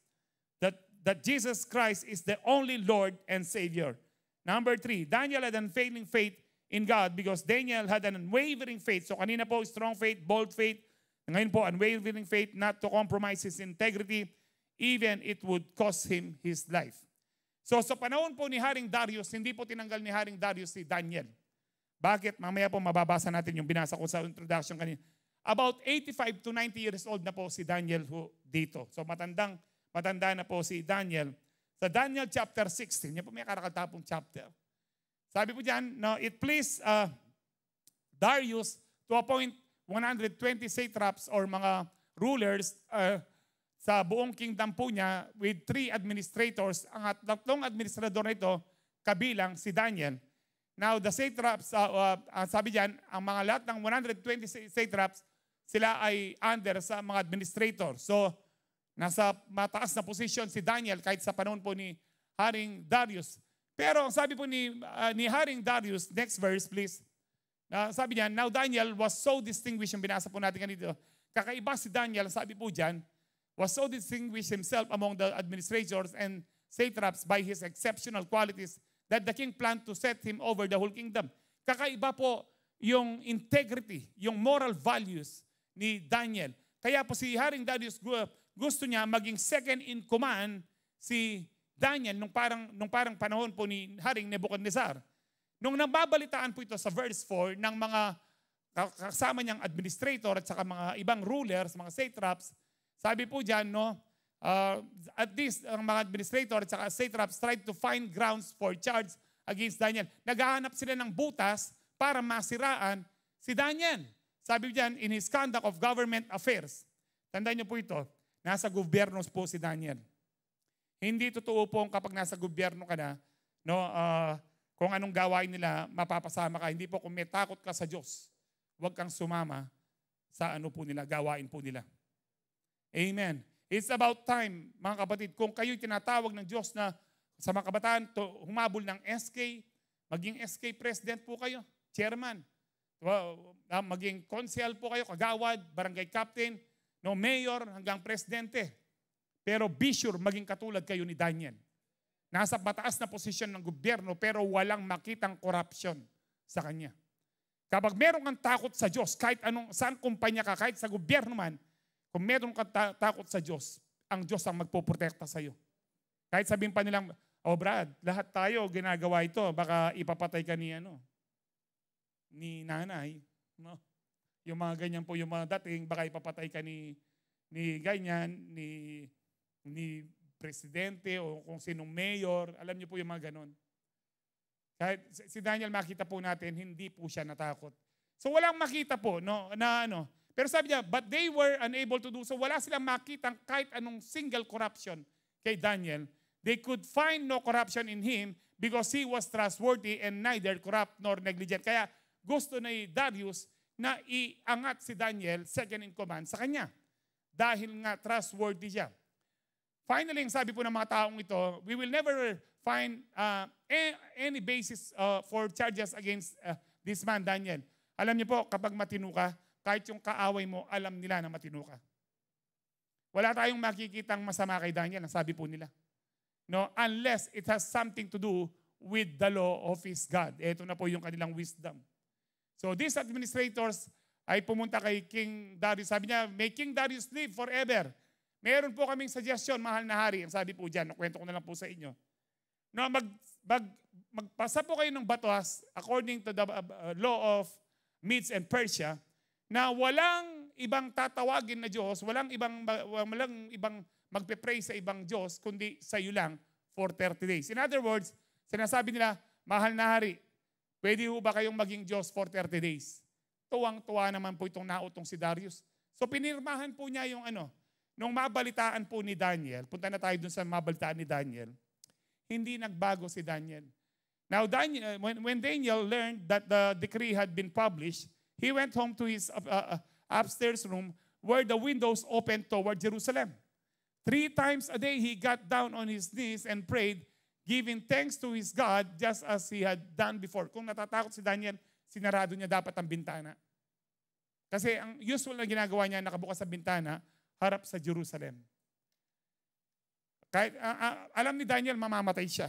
that Jesus Christ is the only Lord and Savior. Number 3, Daniel had unfailing faith in God because Daniel had an unwavering faith. So kanina po, strong faith, bold faith. Ngayon po, unwavering faith, not to compromise his integrity, even it would cost him his life. So sa panahon po ni Haring Darius, hindi po tinanggal ni Haring Darius si Daniel. Bakit? Mamaya po mababasa natin yung binasa ko sa introduction kanina. About 85 to 90 years old na po si Daniel dito. So matanda na po si Daniel. Sa Daniel chapter 16, yan po may karakatapong chapter. Sabi po dyan, no, it pleased Darius to appoint 120 satraps or mga rulers sa buong kingdom po niya with 3 administrators. Ang tatlong administrador na ito, kabilang si Daniel. Now, the satraps, sabi dyan, ang mga lahat ng 120 satraps, sila ay under sa mga administrator. So, nasa mataas na posisyon si Daniel kahit sa panahon po ni Haring Darius. Pero sabi po ni Haring Darius, next verse please, sabi niya, now Daniel was so distinguished, yung binasa po natin kanito, kakaiba si Daniel, sabi po dyan, was so distinguished himself among the administrators and satraps by his exceptional qualities that the king planned to set him over the whole kingdom. Kakaiba po yung integrity, yung moral values ni Daniel. Kaya po si Haring Darius gusto niya maging second in command si Daniel nung parang panahon po ni Haring Nebuchadnezzar. Nung nababalitaan po ito sa verse 4 ng mga kasama niyang administrator at saka mga ibang rulers, mga satraps, sabi po diyan, no, at least ang mga administrator at saka satraps tried to find grounds for charge against Daniel. Naghahanap sila ng butas para masiraan si Daniel. Sabi diyan, in his conduct of government affairs. Tandaan niyo po ito, nasa gobyerno po si Daniel. Hindi totoo po kapag nasa gobyerno ka na, no, kung anong gawain nila, mapapasama ka. Hindi po kung may takot ka sa Diyos, huwag kang sumama sa ano po nila, gawain po nila. Amen. It's about time, mga kapatid, kung kayo'y tinatawag ng Diyos na sa mga kabataan, humabol ng SK, maging SK president po kayo, chairman, maging konsehal po kayo, kagawad, barangay captain, no, mayor hanggang presidente. Pero be sure maging katulad kayo ni Daniel. Nasa mataas na posisyon ng gobyerno pero walang makitang corruption sa kanya. Kapag meron kang takot sa Diyos, kahit saan kumpanya ka, kahit sa gobyerno man, kung meron kang takot sa Diyos, ang Diyos ang magpoprotekta sa iyo. Kahit sabihin pa nilang, oh Brad, lahat tayo ginagawa ito, baka ipapatay ka ni nanay. No? Yung mga ganyan po, yung mga dating, baka ipapatay ka ni ganyan, ni presidente o kung sinong mayor. Alam niyo po yung mga ganon. Kahit si Daniel, makita po natin, hindi po siya natakot. So walang makita po, no, na ano. Pero sabi niya, but they were unable to do so. Wala silang makitang kahit anong single corruption kay Daniel. They could find no corruption in him because he was trustworthy and neither corrupt nor negligent. Kaya gusto ni Darius na iangat si Daniel second in command sa kanya. Dahil nga trustworthy siya. Finally, ang sabi po ng mga taong ito, we will never find any basis for charges against this man, Daniel. Alam niyo po, kapag matino ka, kahit yung kaaway mo, alam nila na matino ka. Wala tayong makikitang masama kay Daniel, ang sabi po nila. No, unless it has something to do with the law of his God. Ito na po yung kanilang wisdom. So these administrators ay pumunta kay King Darius. Sabi niya, may King Darius live forever. Meron po kaming suggestion, mahal na hari. Ang sabi po dyan, nakwento ko na lang po sa inyo. No, magpasa po kayo ng batas according to the law of Medes and Persia na walang ibang tatawagin na Diyos, walang ibang magpe-pray sa ibang Diyos, kundi sa iyo lang for 30 days. In other words, sinasabi nila, mahal na hari, pwede ho ba kayong maging Diyos for 30 days? Tuwang-tuwa naman po itong nautong si Darius. So pinirmahan po niya yung nung mabalitaan po ni Daniel, punta na tayo dun sa mabalitaan ni Daniel, hindi nagbago si Daniel. Now, when Daniel learned that the decree had been published, he went home to his upstairs room where the windows opened toward Jerusalem. 3 times a day, he got down on his knees and prayed, giving thanks to his God just as he had done before. Kung natatakot si Daniel, sinarado niya dapat ang bintana. Kasi ang usual na ginagawa niya, nakabukas sa bintana, harap sa Jerusalem. Kahit, alam ni Daniel, mamamatay siya.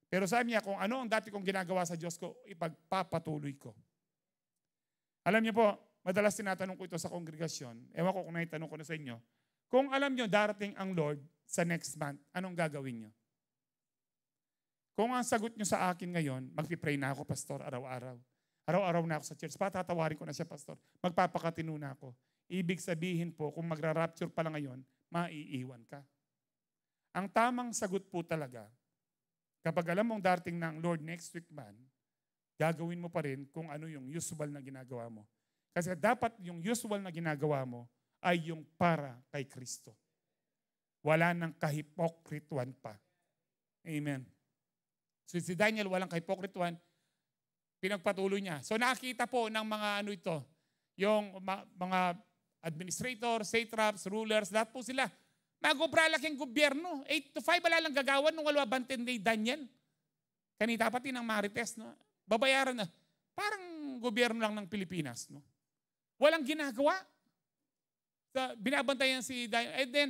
Pero sabi niya, kung ano ang dati kong ginagawa sa Diyos ko, ipagpapatuloy ko. Alam niyo po, madalas tinatanong ko ito sa kongregasyon. Ewan ko kung naitanong ko na sa inyo. Kung alam niyo, darating ang Lord sa next month, anong gagawin niyo? Kung ang sagot niyo sa akin ngayon, magpipray na ako, pastor, araw-araw. Araw-araw na ako sa church. Patatawarin ko na siya, pastor. Magpapakatino na ako. Ibig sabihin po, kung magra-rapture pa lang ngayon, maiiwan ka. Ang tamang sagot po talaga, kapag alam mong darating ng Lord next week man, gagawin mo pa rin kung ano yung usual na ginagawa mo. Kasi dapat yung usual na ginagawa mo ay yung para kay Kristo. Wala nang kahipokrituan pa. Amen. So si Daniel, walang kahipokrituan, pinagpatuloy niya. So nakita po ng mga yung mga administrator, satraps, rulers, lahat po sila. Mag-ubralaking gobyerno. 8 to 5 wala lang gagawan nung wala bantin ni Daniel. Kanita pati ng Marites, no? Babayaran na. Parang gobyerno lang ng Pilipinas. No? Walang ginagawa. Binabantayan si Daniel. And then,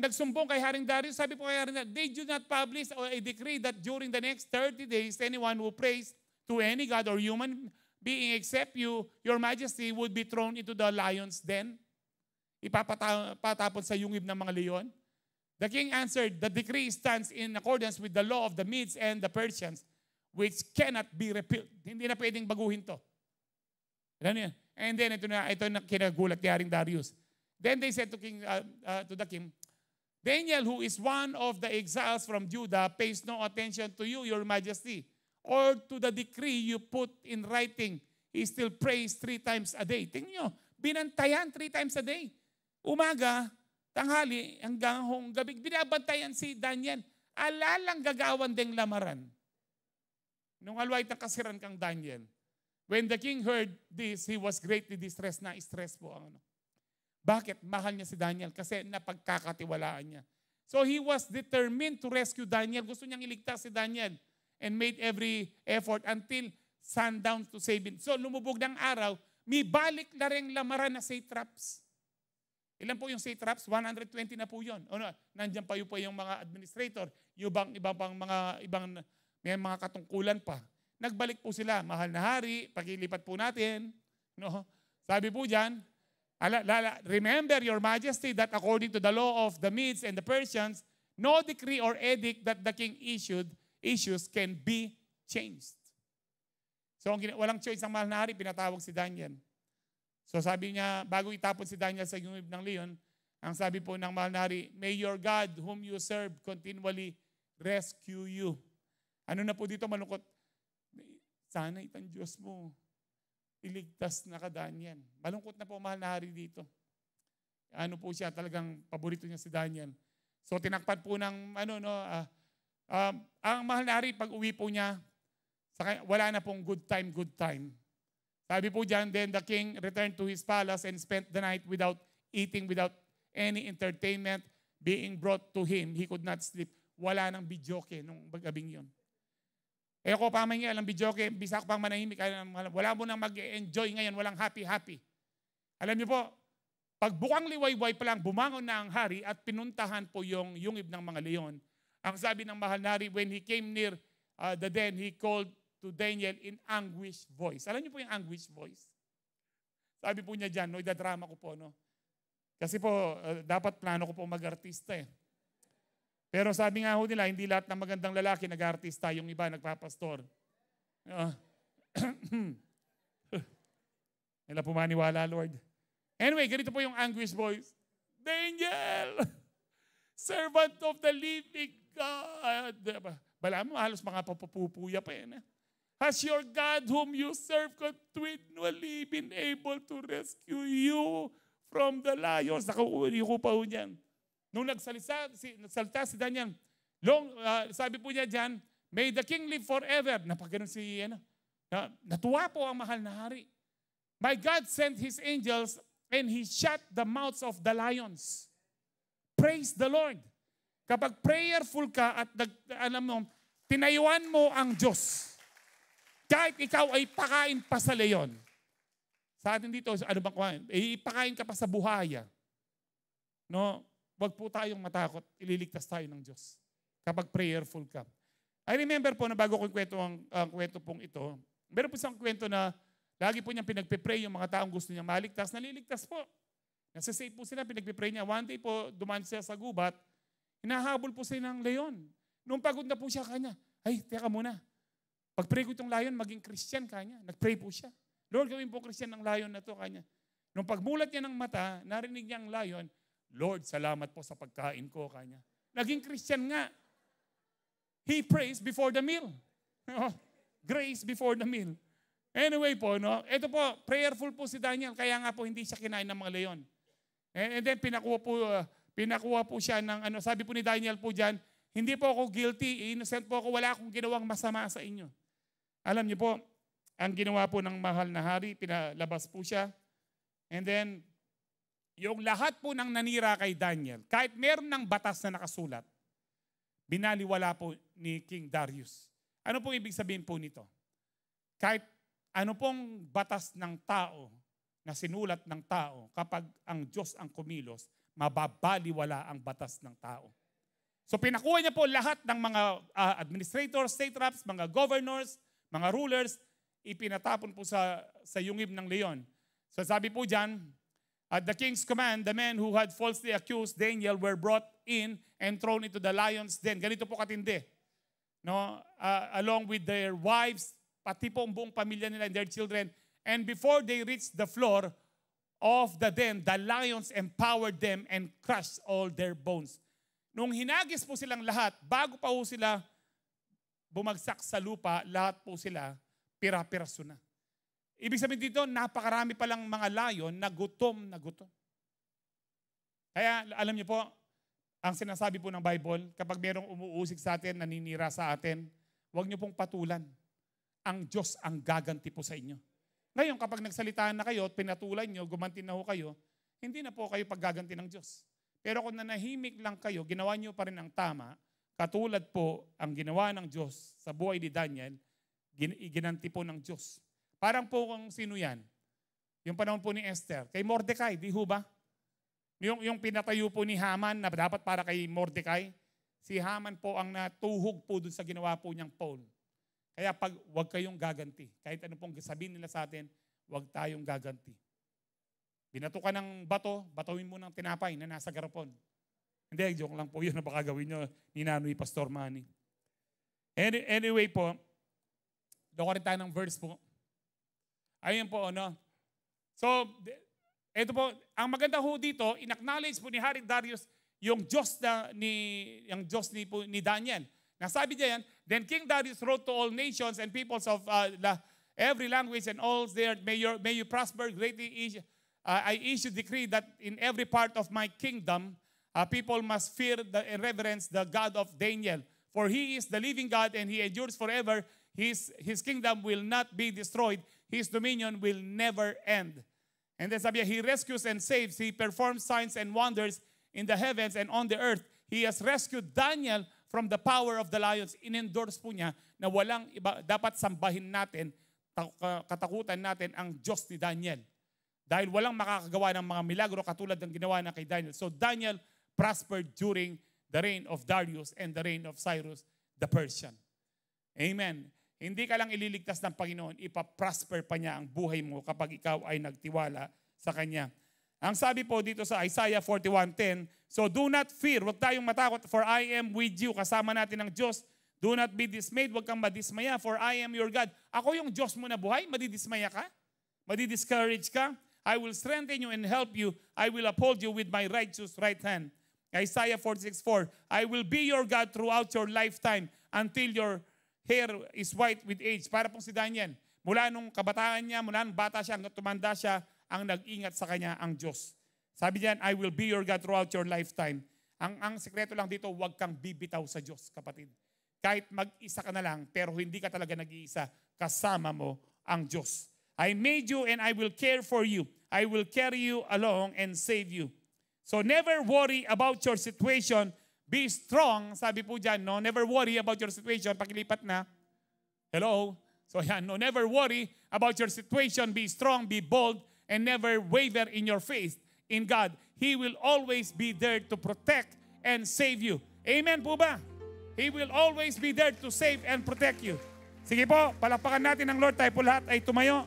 nagsumbong kay Haring Darius. Sabi po kay Haring Darius, they do not publish a decree that during the next 30 days, anyone who prays to any God or human being except you, your majesty, would be thrown into the lion's den. Ipapatapon sa yungib ng mga leon. The king answered, the decree stands in accordance with the law of the Medes and the Persians, which cannot be repealed. Hindi na pwedeng baguhin to. Ano yan? And then ito na kinagulat ni Haring Darius. Then they said to the king, Daniel, who is one of the exiles from Judah, pays no attention to you, your majesty, or to the decree you put in writing. He still prays 3 times a day. Tingnan nyo, binantayan 3 times a day. Umaga, tanghali, hanggang gabi, binabantayan si Daniel. Alalang gagawan ding lamaran. Nung alway ng kasiran kang Daniel, when the king heard this, he was greatly distressed. Na-stress po ang Bakit? Mahal niya si Daniel kasi napagkakatiwalaan niya. So he was determined to rescue Daniel. Gusto niyang iligtas si Daniel and made every effort until sundown to save him. So lumubog ng araw, may balik na rin lamaran na satraps. Ilan po yung satraps? 120 na po yun. Nandiyan pa yung mga administrator, yung may mga katungkulan pa. Nagbalik po sila, mahal na hari, pagilipat po natin. No? Sabi po dyan, remember your majesty that according to the law of the Medes and the Persians, no decree or edict that the king issues can be changed. So walang choice ang mahal na hari, pinatawag si Daniel. So sabi niya, bago itapon si Daniel sa yungib ng leon, ang sabi po ng mahal na hari, may your God whom you serve continually rescue you. Ano na po dito malungkot? Sana itang Diyos mo, iligtas na ka Daniel. Malungkot na po mahal na hari dito. Ano po siya, talagang paborito niya si Daniel. So tinakpan po ng ang mahal na hari, pag uwi po niya, wala na pong good time. Sabi po dyan, then the king returned to his palace and spent the night without eating, without any entertainment being brought to him. He could not sleep. Wala nang bidyoke nung gabing yun. Ko pa man nga, alam bidyoke, bisa ko pang manahimik. Wala mo nang mag-enjoy ngayon, walang happy. Alam niyo po, pag bukang liwayway pa lang, bumangon na ang hari at pinuntahan po yung yungib ng mga leon. Ang sabi ng mahal na hari, when he came near the den, he called to Daniel in anguished voice. Alam niyo po yung anguished voice? Sabi po niya dyan, idadrama ko po, no? Kasi po, dapat plano ko po mag-artista eh. Pero sabi nga ho nila, hindi lahat ng magandang lalaki nag-artista, yung iba nagpapastor. Nila pumaniwala, Lord. Anyway, ganito po yung anguish voice. Daniel, servant of the living God. Bala mo, halos mga papupuya pa yan. Has your God whom you serve continually been able to rescue you from the lions? Nakauwi ko pa ho niyan. Nung nagsalita si Daniel, sabi po niya dyan, may the king live forever. Napagano'n natuwa po ang mahal na hari. My God sent His angels and He shut the mouths of the lions. Praise the Lord. Kapag prayerful ka at tinayuan mo ang Diyos, kahit ikaw ay pakain pa sa leon, sa atin dito, ano bang kuhain? Ipakain ka pa sa buhaya. No? Wag po tayong matakot. Ililigtas tayo ng Diyos. Kapag prayerful ka. I remember po na bago ko kwento ang kwento pong ito, meron po isang kwento na lagi po niyang pinagpipray yung mga taong gusto niyang maligtas, naliligtas po. Nasa-save po sila, pinagpipray niya. One day po, dumaan siya sa gubat, hinahabol po siya ng leon. Nung pagod na po siya kanya, ay, teka muna. Pag-pray ko itong lion, maging Christian kanya. Nag-pray po siya. Lord, gawin po Christian ng lion na to kanya. Nung pagmulat niya ng mata, narinig niya ang lion, Lord, salamat po sa pagkain ko kanya. Naging Christian nga. He prays before the meal. Grace before the meal. Anyway po, ito po, prayerful po si Daniel, kaya nga po hindi siya kinain ng mga leon. And then pinakuha po siya ng sabi po ni Daniel po diyan, hindi po ako guilty, innocent po ako, wala akong ginawang masama sa inyo. Alam niyo po, ang ginawa po ng mahal na hari, pinalabas po siya. And then, yung lahat po ng nanira kay Daniel, kahit meron ng batas na nakasulat, binaliwala po ni King Darius. Ano pong ibig sabihin po nito? Kahit ano pong batas ng tao na sinulat ng tao, kapag ang Diyos ang kumilos, mababaliwala ang batas ng tao. So pinakuha niya po lahat ng mga administrators, state reps, mga governors, mga rulers, ipinatapon po sa yungib ng leon. So sabi po dyan, at the king's command, the men who had falsely accused Daniel were brought in and thrown into the lion's den. Ganito po katindi. Along with their wives, pati po ang buong pamilya nila and their children. And before they reached the floor of the den, the lions empowered them and crushed all their bones. Nung hinagis po silang lahat, bago pa po sila bumagsak sa lupa, lahat po sila pira-piraso na. Ibig sabihin dito, napakarami palang mga lion na gutom na gutom. Kaya alam niyo po, ang sinasabi po ng Bible, kapag merong umuusig sa atin, naninira sa atin, huwag niyo pong patulan. Ang Diyos ang gaganti po sa inyo. Ngayon, kapag nagsalitaan na kayo at pinatulan niyo, gumanti na ho kayo, hindi na po kayo paggaganti ng Diyos. Pero kung nanahimik lang kayo, ginawa niyo pa rin ang tama, katulad po ang ginawa ng Diyos sa buhay ni Daniel, ginanti po ng Diyos. Parang po kung sino yan? Yung panahon po ni Esther. Kay Mordecai, di ho ba? Yung pinatayo po ni Haman na dapat para kay Mordecai, si Haman po ang natuhog po dun sa ginawa po niyang Paul. Kaya wag kayong gaganti. Kahit ano pong sabihin nila sa atin, wag tayong gaganti. Binato ka ng bato, batuin mo ng tinapay na nasa garapon. Hindi, joke lang po yun na baka gawin nyo ni Nanoy Pastor Manny. Anyway po, doon rin tayo ng verse po. Ayun po, So, ito po, ang maganda ho dito, in-acknowledge po ni Hari Darius yung Diyos ni Daniel. Nasabi niya yan, then King Darius wrote to all nations and peoples of every language and all there, may you prosper greatly. I issue decree that in every part of my kingdom, people must fear and reverence the God of Daniel. For He is the living God and He endures forever. His kingdom will not be destroyed. His dominion will never end. And then sabi niya, He rescues and saves. He performs signs and wonders in the heavens and on the earth. He has rescued Daniel from the power of the lions. In-endorse po niya na walang iba, dapat sambahin natin, katakutan natin ang Diyos ni Daniel. Dahil walang makakagawa ng mga milagro katulad ng ginawa na kay Daniel. So Daniel prospered during the reign of Darius and the reign of Cyrus the Persian. Amen. Hindi ka lang ililigtas ng Panginoon, ipaprosper pa niya ang buhay mo kapag ikaw ay nagtiwala sa Kanya. Ang sabi po dito sa Isaiah 41:10, so do not fear, huwag tayong matakot, for I am with you. Kasama natin ang Diyos. Do not be dismayed, huwag kang madismaya, for I am your God. Ako yung Diyos mo na buhay, madidismaya ka? Madidiscourage ka? I will strengthen you and help you. I will uphold you with my righteous right hand. Isaiah 46:4, I will be your God throughout your lifetime until your hair is white with age. Para pong si Daniel, mula nung kabataan niya, mula nung bata siya hanggang tumanda siya, ang nag-ingat sa kanya ang Diyos. Sabi diyan, I will be your God throughout your lifetime. Ang sekreto lang dito, huwag kang bibitaw sa Diyos, kapatid. Kahit mag-isa ka na lang, pero hindi ka talaga nag-iisa, kasama mo ang Diyos. I made you and I will care for you. I will carry you along and save you. So never worry about your situation. Be strong. Sabi po dyan, no? Never worry about your situation. Pakilipat na. Hello? So yan, no? Never worry about your situation. Be strong, be bold, and never waver in your faith in God. He will always be there to protect and save you. Amen po ba? He will always be there to save and protect you. Sige po, palakpakan natin ang Lord. Tayo po lahat ay tumayo.